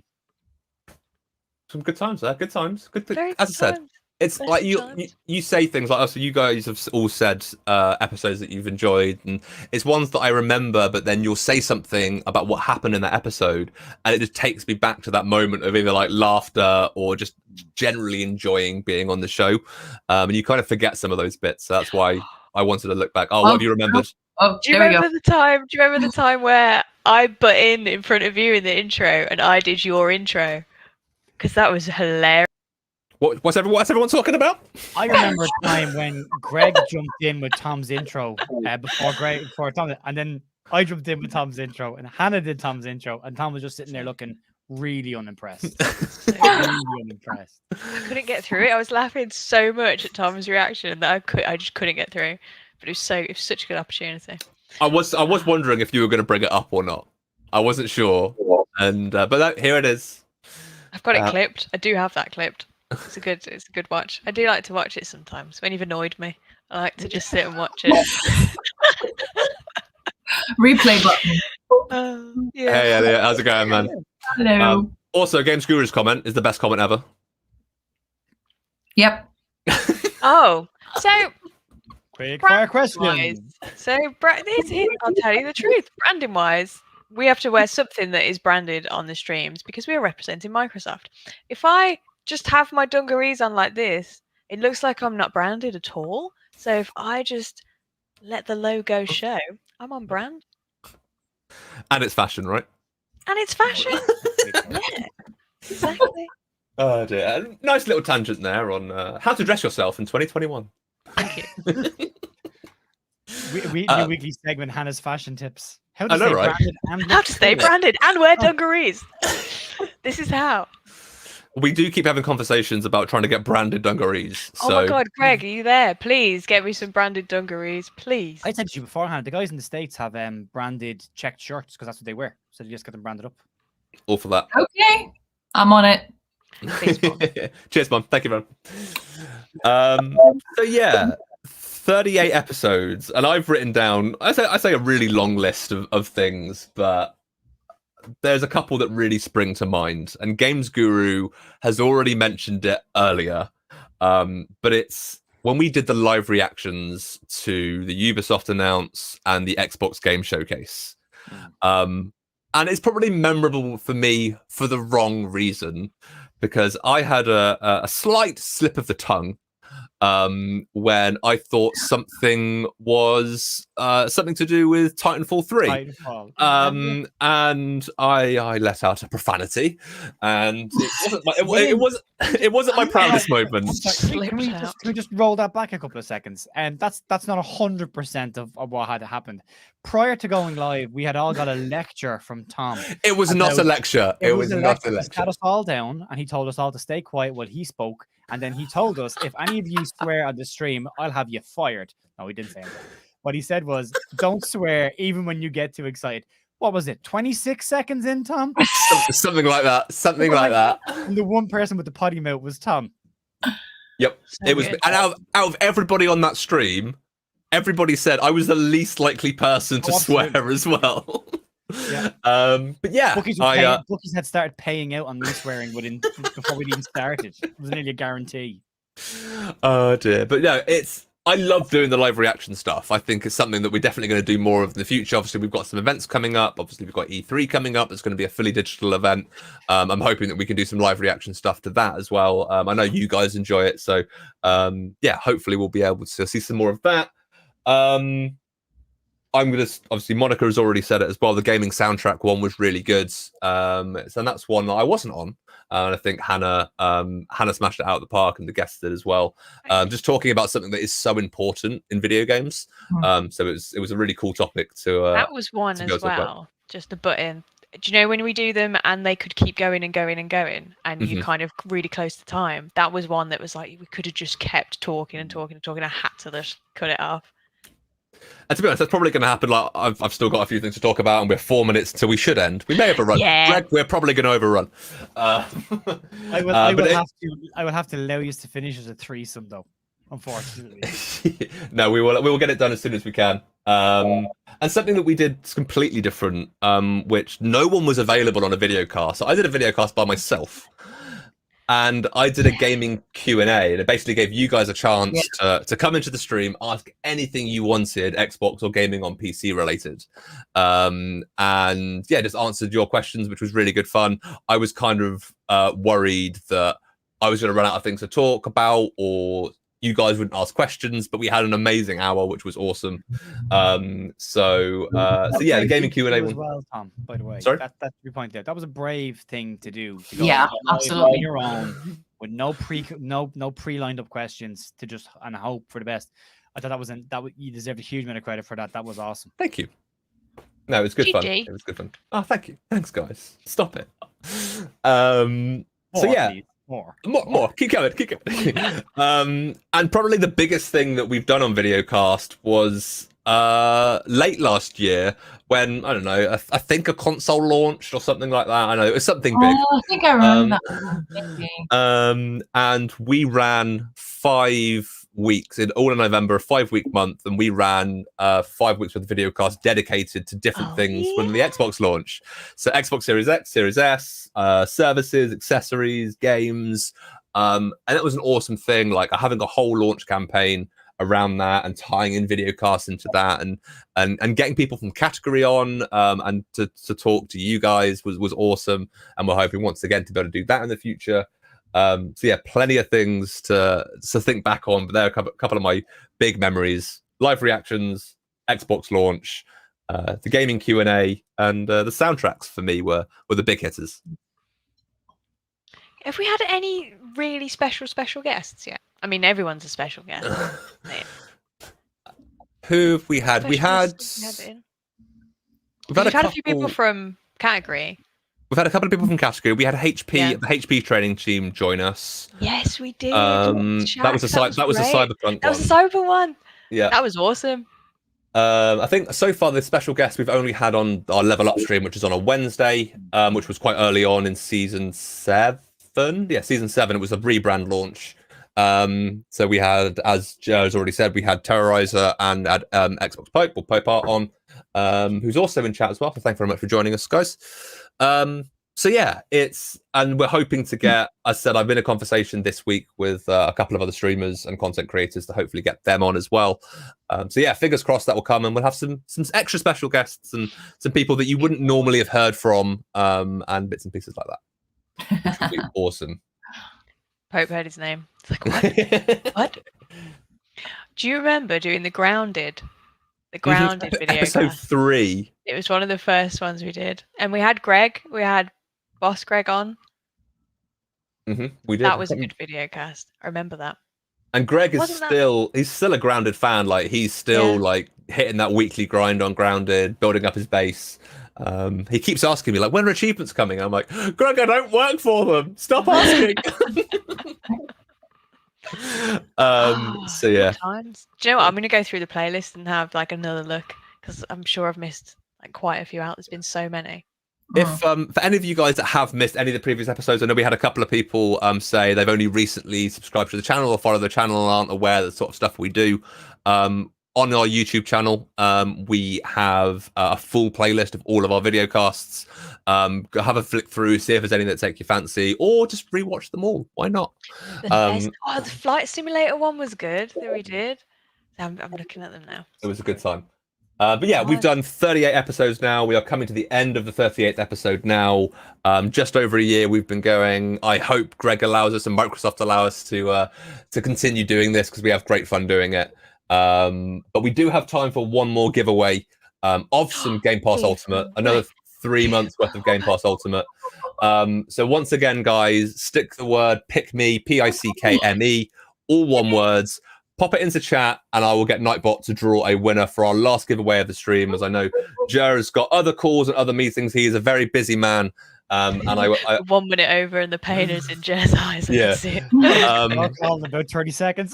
[SPEAKER 1] Some good times there. Good times. Good.
[SPEAKER 2] Very
[SPEAKER 1] As I
[SPEAKER 2] good
[SPEAKER 1] said,
[SPEAKER 2] times.
[SPEAKER 1] it's
[SPEAKER 2] Best
[SPEAKER 1] like
[SPEAKER 2] of
[SPEAKER 1] you
[SPEAKER 2] times.
[SPEAKER 1] say things like, oh, so you guys have all said episodes that you've enjoyed, and it's ones that I remember, but then you'll say something about what happened in that episode, and it just takes me back to that moment of either like laughter or just generally enjoying being on the show, and you kind of forget some of those bits. So that's why I wanted to look back. Oh, what have you remembered?
[SPEAKER 3] Oh,
[SPEAKER 2] Do you remember the time? Do you remember the time where I butt in front of you in the intro and I did your intro? Because that was hilarious.
[SPEAKER 1] What's everyone talking about?
[SPEAKER 4] I remember a time when Greg jumped in with Tom's intro before Tom, and then I jumped in with Tom's intro, and Hannah did Tom's intro, and Tom was just sitting there looking really unimpressed. Really unimpressed.
[SPEAKER 2] I couldn't get through it. I was laughing so much at Tom's reaction that I just couldn't get through. But it was such a good opportunity.
[SPEAKER 1] I was wondering if you were going to bring it up or not. I wasn't sure, and but here it is.
[SPEAKER 2] I've got it clipped. I do have that clipped. It's a good watch. I do like to watch it sometimes when you've annoyed me. I like to just sit and watch it.
[SPEAKER 3] Replay button.
[SPEAKER 1] Hey Elliot, how's it going, man?
[SPEAKER 3] Hello.
[SPEAKER 1] Also, Games Guru's comment is the best comment ever.
[SPEAKER 3] Yep.
[SPEAKER 2] Oh, so
[SPEAKER 4] Quick fire question.
[SPEAKER 2] wise, so I'll tell you the truth. Branding wise, we have to wear something that is branded on the streams because we are representing Microsoft. If I just have my dungarees on like this, it looks like I'm not branded at all. So if I just let the logo show, I'm on brand.
[SPEAKER 1] And it's fashion, right?
[SPEAKER 2] And it's fashion. Yeah, exactly.
[SPEAKER 1] Oh dear. Nice little tangent there on how to dress yourself in 2021.
[SPEAKER 2] Thank you.
[SPEAKER 4] New weekly segment, Hannah's fashion tips. How
[SPEAKER 1] I know, right?
[SPEAKER 2] How to stay branded and wear dungarees. This is how.
[SPEAKER 1] We do keep having conversations about trying to get branded dungarees.
[SPEAKER 2] Oh my God, Greg, are you there? Please get me some branded dungarees, please.
[SPEAKER 4] I said to you beforehand, the guys in the States have branded checked shirts because that's what they wear. So you just get them branded up.
[SPEAKER 1] All for that.
[SPEAKER 3] Okay. I'm on it.
[SPEAKER 1] Cheers, Mum. Thank you, man. So yeah, 38 episodes, and I've written down I say a really long list of things, but there's a couple that really spring to mind, and Games Guru has already mentioned it earlier, but it's when we did the live reactions to the Ubisoft announce and the Xbox Game Showcase. And it's probably memorable for me for the wrong reason, because I had a slight slip of the tongue when I thought something was something to do with Titanfall 3. And I let out a profanity, and it wasn't my proudest moment.
[SPEAKER 4] Can we just roll that back a couple of seconds? And that's not 100% of what had happened. Prior to going live, we had all got a lecture from Tom.
[SPEAKER 1] It was not a lecture. It was not a
[SPEAKER 4] He
[SPEAKER 1] lecture.
[SPEAKER 4] sat us all down and he told us all to stay quiet while he spoke. And then he told us, if any of you swear on the stream, I'll have you fired. No, he didn't say that. What he said was, don't swear even when you get too excited. What was it, 26 seconds in, Tom?
[SPEAKER 1] Something like that. Something like that.
[SPEAKER 4] And the one person with the potty mouth was Tom.
[SPEAKER 1] Yep.
[SPEAKER 2] So
[SPEAKER 1] It was,
[SPEAKER 2] good.
[SPEAKER 1] and out of everybody on that stream, everybody said I was the least likely person to swear as well.
[SPEAKER 4] Yeah.
[SPEAKER 1] But yeah,
[SPEAKER 4] Bookies had started paying out on me swearing before we'd even started. It was nearly a guarantee.
[SPEAKER 1] Oh dear. But no, I love doing the live reaction stuff. I think it's something that we're definitely going to do more of in the future. Obviously, we've got some events coming up. Obviously, we've got E3 coming up. It's going to be a fully digital event. I'm hoping that we can do some live reaction stuff to that as well. I know you guys enjoy it. So yeah, hopefully we'll be able to see some more of that. I'm gonna obviously Monica has already said it as well. The gaming soundtrack one was really good, so that's one that I wasn't on, and I think Hannah smashed it out of the park, and the guests did as well. Just talking about something that is so important in video games. So it was a really cool topic to.
[SPEAKER 2] That was one as well. Just the button. Do you know when we do them and they could keep going and going and going, and you kind of really close to time? That was one that was like we could have just kept talking and talking and talking. I had to just cut it off.
[SPEAKER 1] And to be honest, that's probably going to happen. Like I've still got a few things to talk about, and we're 4 minutes till we should end. We may overrun.
[SPEAKER 2] Yeah.
[SPEAKER 1] Greg, we're probably going to overrun.
[SPEAKER 4] I will have to allow you to finish as a threesome, though. Unfortunately.
[SPEAKER 1] No, we will get it done as soon as we can. And something that we did completely different, which no one was available on a video cast. So I did a video cast by myself. And I did a gaming Q&A, and it basically gave you guys a chance to come into the stream, ask anything you wanted, Xbox or gaming on PC related. And yeah, just answered your questions, which was really good fun. I was kind of worried that I was going to run out of things to talk about, or you guys wouldn't ask questions, but we had an amazing hour, which was awesome. So yeah, the gaming Q&A
[SPEAKER 4] as well, Tom, by the way.
[SPEAKER 1] Sorry?
[SPEAKER 4] That's your point there. That was a brave thing to do. To
[SPEAKER 3] Yeah, absolutely.
[SPEAKER 4] On your own, with no pre-lined up questions, to just and hope for the best. I thought you deserved a huge amount of credit for that. That was awesome.
[SPEAKER 1] Thank you. No, it was good fun.
[SPEAKER 2] GG.
[SPEAKER 1] It was good fun. Oh, thank you. Thanks, guys. Stop it. So yeah.
[SPEAKER 4] Please. More.
[SPEAKER 1] Keep going. And probably the biggest thing that we've done on Videocast was late last year when, I don't know, I think a console launched or something like that. I know it was something big.
[SPEAKER 3] I think I remember that.
[SPEAKER 1] And we ran 5 weeks all in November, a 5-week month, and we ran 5 weeks with the Videocast dedicated to different things when the Xbox launched. So Xbox Series X, Series S, services, accessories, games, and it was an awesome thing. Like having a whole launch campaign around that and tying in Videocast into that, and getting people from category on and to talk to you guys was awesome. And we're hoping once again to be able to do that in the future. So yeah, plenty of things to think back on, but there are a couple of my big memories: live reactions, Xbox launch, the gaming Q&A, and the soundtracks for me were the big hitters.
[SPEAKER 2] Have we had any really special guests yet? I mean, everyone's a special guest.
[SPEAKER 1] Who have we had? We've had
[SPEAKER 2] a few people from category.
[SPEAKER 1] We've had a couple of people from category. We had HP, the HP training team, join us.
[SPEAKER 2] Yes, we did.
[SPEAKER 1] That was a Cyberpunk.
[SPEAKER 2] That was a Cyber one.
[SPEAKER 1] Yeah,
[SPEAKER 2] that was awesome.
[SPEAKER 1] I think so far the special guests we've only had on our Level Up stream, which is on a Wednesday, which was quite early on in season 7. Yeah, season 7. It was a rebrand launch. So we had, as Ger's already said, we had Terrorizer and had Xbox Pope or Pope Art on, who's also in chat as well. So thank you very much for joining us, guys. So yeah, and we're hoping to get, as I said, I've been in a conversation this week with a couple of other streamers and content creators to hopefully get them on as well. So yeah, fingers crossed that will come, and we'll have some extra special guests and some people that you wouldn't normally have heard from, and bits and pieces like that. Which would be awesome.
[SPEAKER 2] Pope heard his name. It's like, what? Do you remember doing the Grounded video?
[SPEAKER 1] Episode 3.
[SPEAKER 2] It was one of the first ones we did, and we had Greg. We had Boss Greg on.
[SPEAKER 1] We did.
[SPEAKER 2] That was a good video cast. I remember that.
[SPEAKER 1] And Greg is he's still a Grounded fan. Like he's still like hitting that weekly grind on Grounded, building up his base. He keeps asking me like, when are achievements coming? I'm like, Greg, I don't work for them. Stop asking. So yeah.
[SPEAKER 2] Times. Do you know what? I'm going to go through the playlist and have like another look, because I'm sure I've missed like quite a few out. There's been so many.
[SPEAKER 1] If for any of you guys that have missed any of the previous episodes, I know we had a couple of people say they've only recently subscribed to the channel or follow the channel and aren't aware of the sort of stuff we do. On our YouTube channel, we have a full playlist of all of our video casts. Go have a flick through, see if there's any that take your fancy, or just rewatch them all. Why not?
[SPEAKER 2] The flight simulator one was good that we did. I'm looking at them now.
[SPEAKER 1] It was a good time. But yeah, we've done 38 episodes now. We are coming to the end of the 38th episode now. Just over a year we've been going. I hope Greg allows us and Microsoft allow us to continue doing this, because we have great fun doing it. But we do have time for one more giveaway of some Game Pass Ultimate, another 3 months worth of Game Pass Ultimate. So once again, guys, stick the word pick me, PICKME, all one words. Pop it into chat, and I will get Nightbot to draw a winner for our last giveaway of the stream. As I know, Ger has got other calls and other meetings. He is a very busy man. And I
[SPEAKER 2] 1 minute over, and the pain is in Ger's eyes.
[SPEAKER 1] Yeah.
[SPEAKER 2] That's it.
[SPEAKER 4] I'll call in about 30 seconds.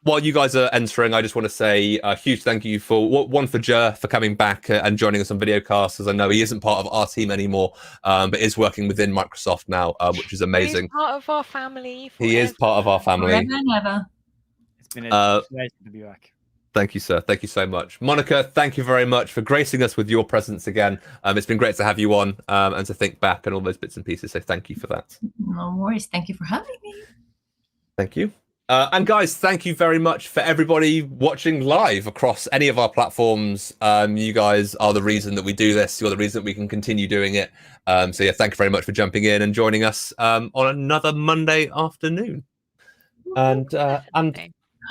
[SPEAKER 1] while you guys are entering, I just want to say a huge thank you for Ger for coming back and joining us on Videocast, as I know he isn't part of our team anymore, but is working within Microsoft now, which is amazing.
[SPEAKER 2] He's part of our family.
[SPEAKER 1] He is part of our family.
[SPEAKER 3] Forever and ever.
[SPEAKER 4] It's been a pleasure to be back.
[SPEAKER 1] Thank you, sir. Thank you so much. Monica, thank you very much for gracing us with your presence again. It's been great to have you on and to think back and all those bits and pieces. So thank you for that.
[SPEAKER 3] No worries. Thank you for having me.
[SPEAKER 1] Thank you. And guys, thank you very much for everybody watching live across any of our platforms. You guys are the reason that we do this. You're the reason that we can continue doing it. So yeah, thank you very much for jumping in and joining us on another Monday afternoon. And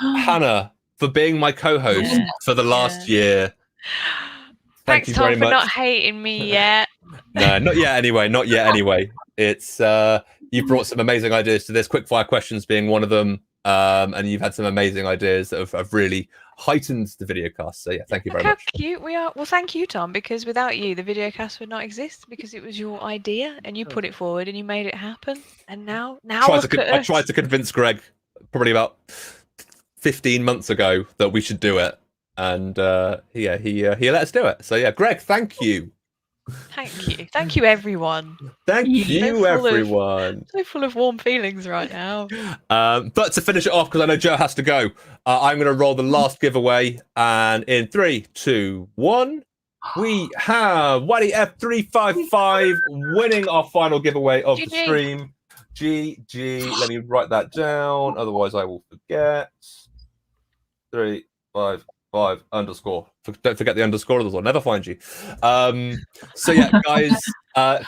[SPEAKER 1] Hannah, for being my co-host for the last year. Thank
[SPEAKER 2] Thanks,
[SPEAKER 1] you
[SPEAKER 2] Tom,
[SPEAKER 1] very
[SPEAKER 2] for
[SPEAKER 1] much.
[SPEAKER 2] not hating me yet.
[SPEAKER 1] No, not yet anyway. Not yet anyway. It's you've brought some amazing ideas to this, quickfire questions being one of them. And you've had some amazing ideas that have really heightened the videocast. So yeah, thank you very
[SPEAKER 2] Look
[SPEAKER 1] much.
[SPEAKER 2] how cute we are. Well, thank you, Tom, because without you, the videocast would not exist, because it was your idea and you put it forward and you made it happen. And now
[SPEAKER 1] I tried to convince Greg probably about 15 months ago that we should do it, and he let us do it. So yeah, Greg, thank you.
[SPEAKER 2] Thank you, everyone.
[SPEAKER 1] Thank you, everyone.
[SPEAKER 2] So full of warm feelings right now.
[SPEAKER 1] But to finish it off, because I know Joe has to go, I'm going to roll the last giveaway, and in 3, 2, 1, we have Waddy F355 winning our final giveaway of the stream. GG. Let me write that down, otherwise I will forget. 355 underscore. Don't forget the underscore, others will never find you. So yeah, guys,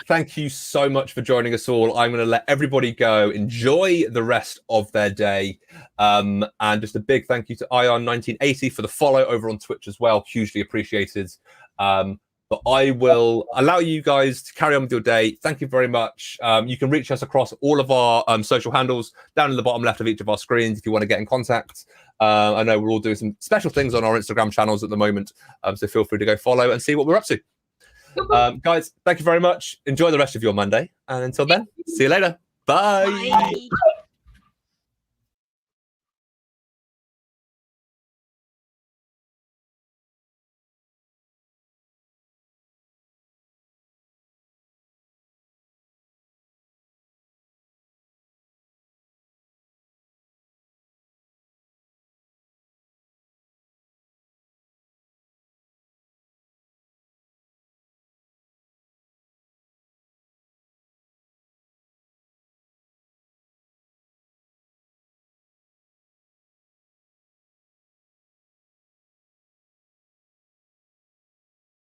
[SPEAKER 1] thank you so much for joining us all. I'm going to let everybody go. Enjoy the rest of their day. And just a big thank you to Ion1980 for the follow over on Twitch as well. Hugely appreciated. But I will allow you guys to carry on with your day. Thank you very much. You can reach us across all of our social handles down in the bottom left of each of our screens if you want to get in contact. I know we're all doing some special things on our Instagram channels at the moment, so feel free to go follow and see what we're up to. Guys, thank you very much. Enjoy the rest of your Monday. And until then, see you later. Bye.
[SPEAKER 2] Bye.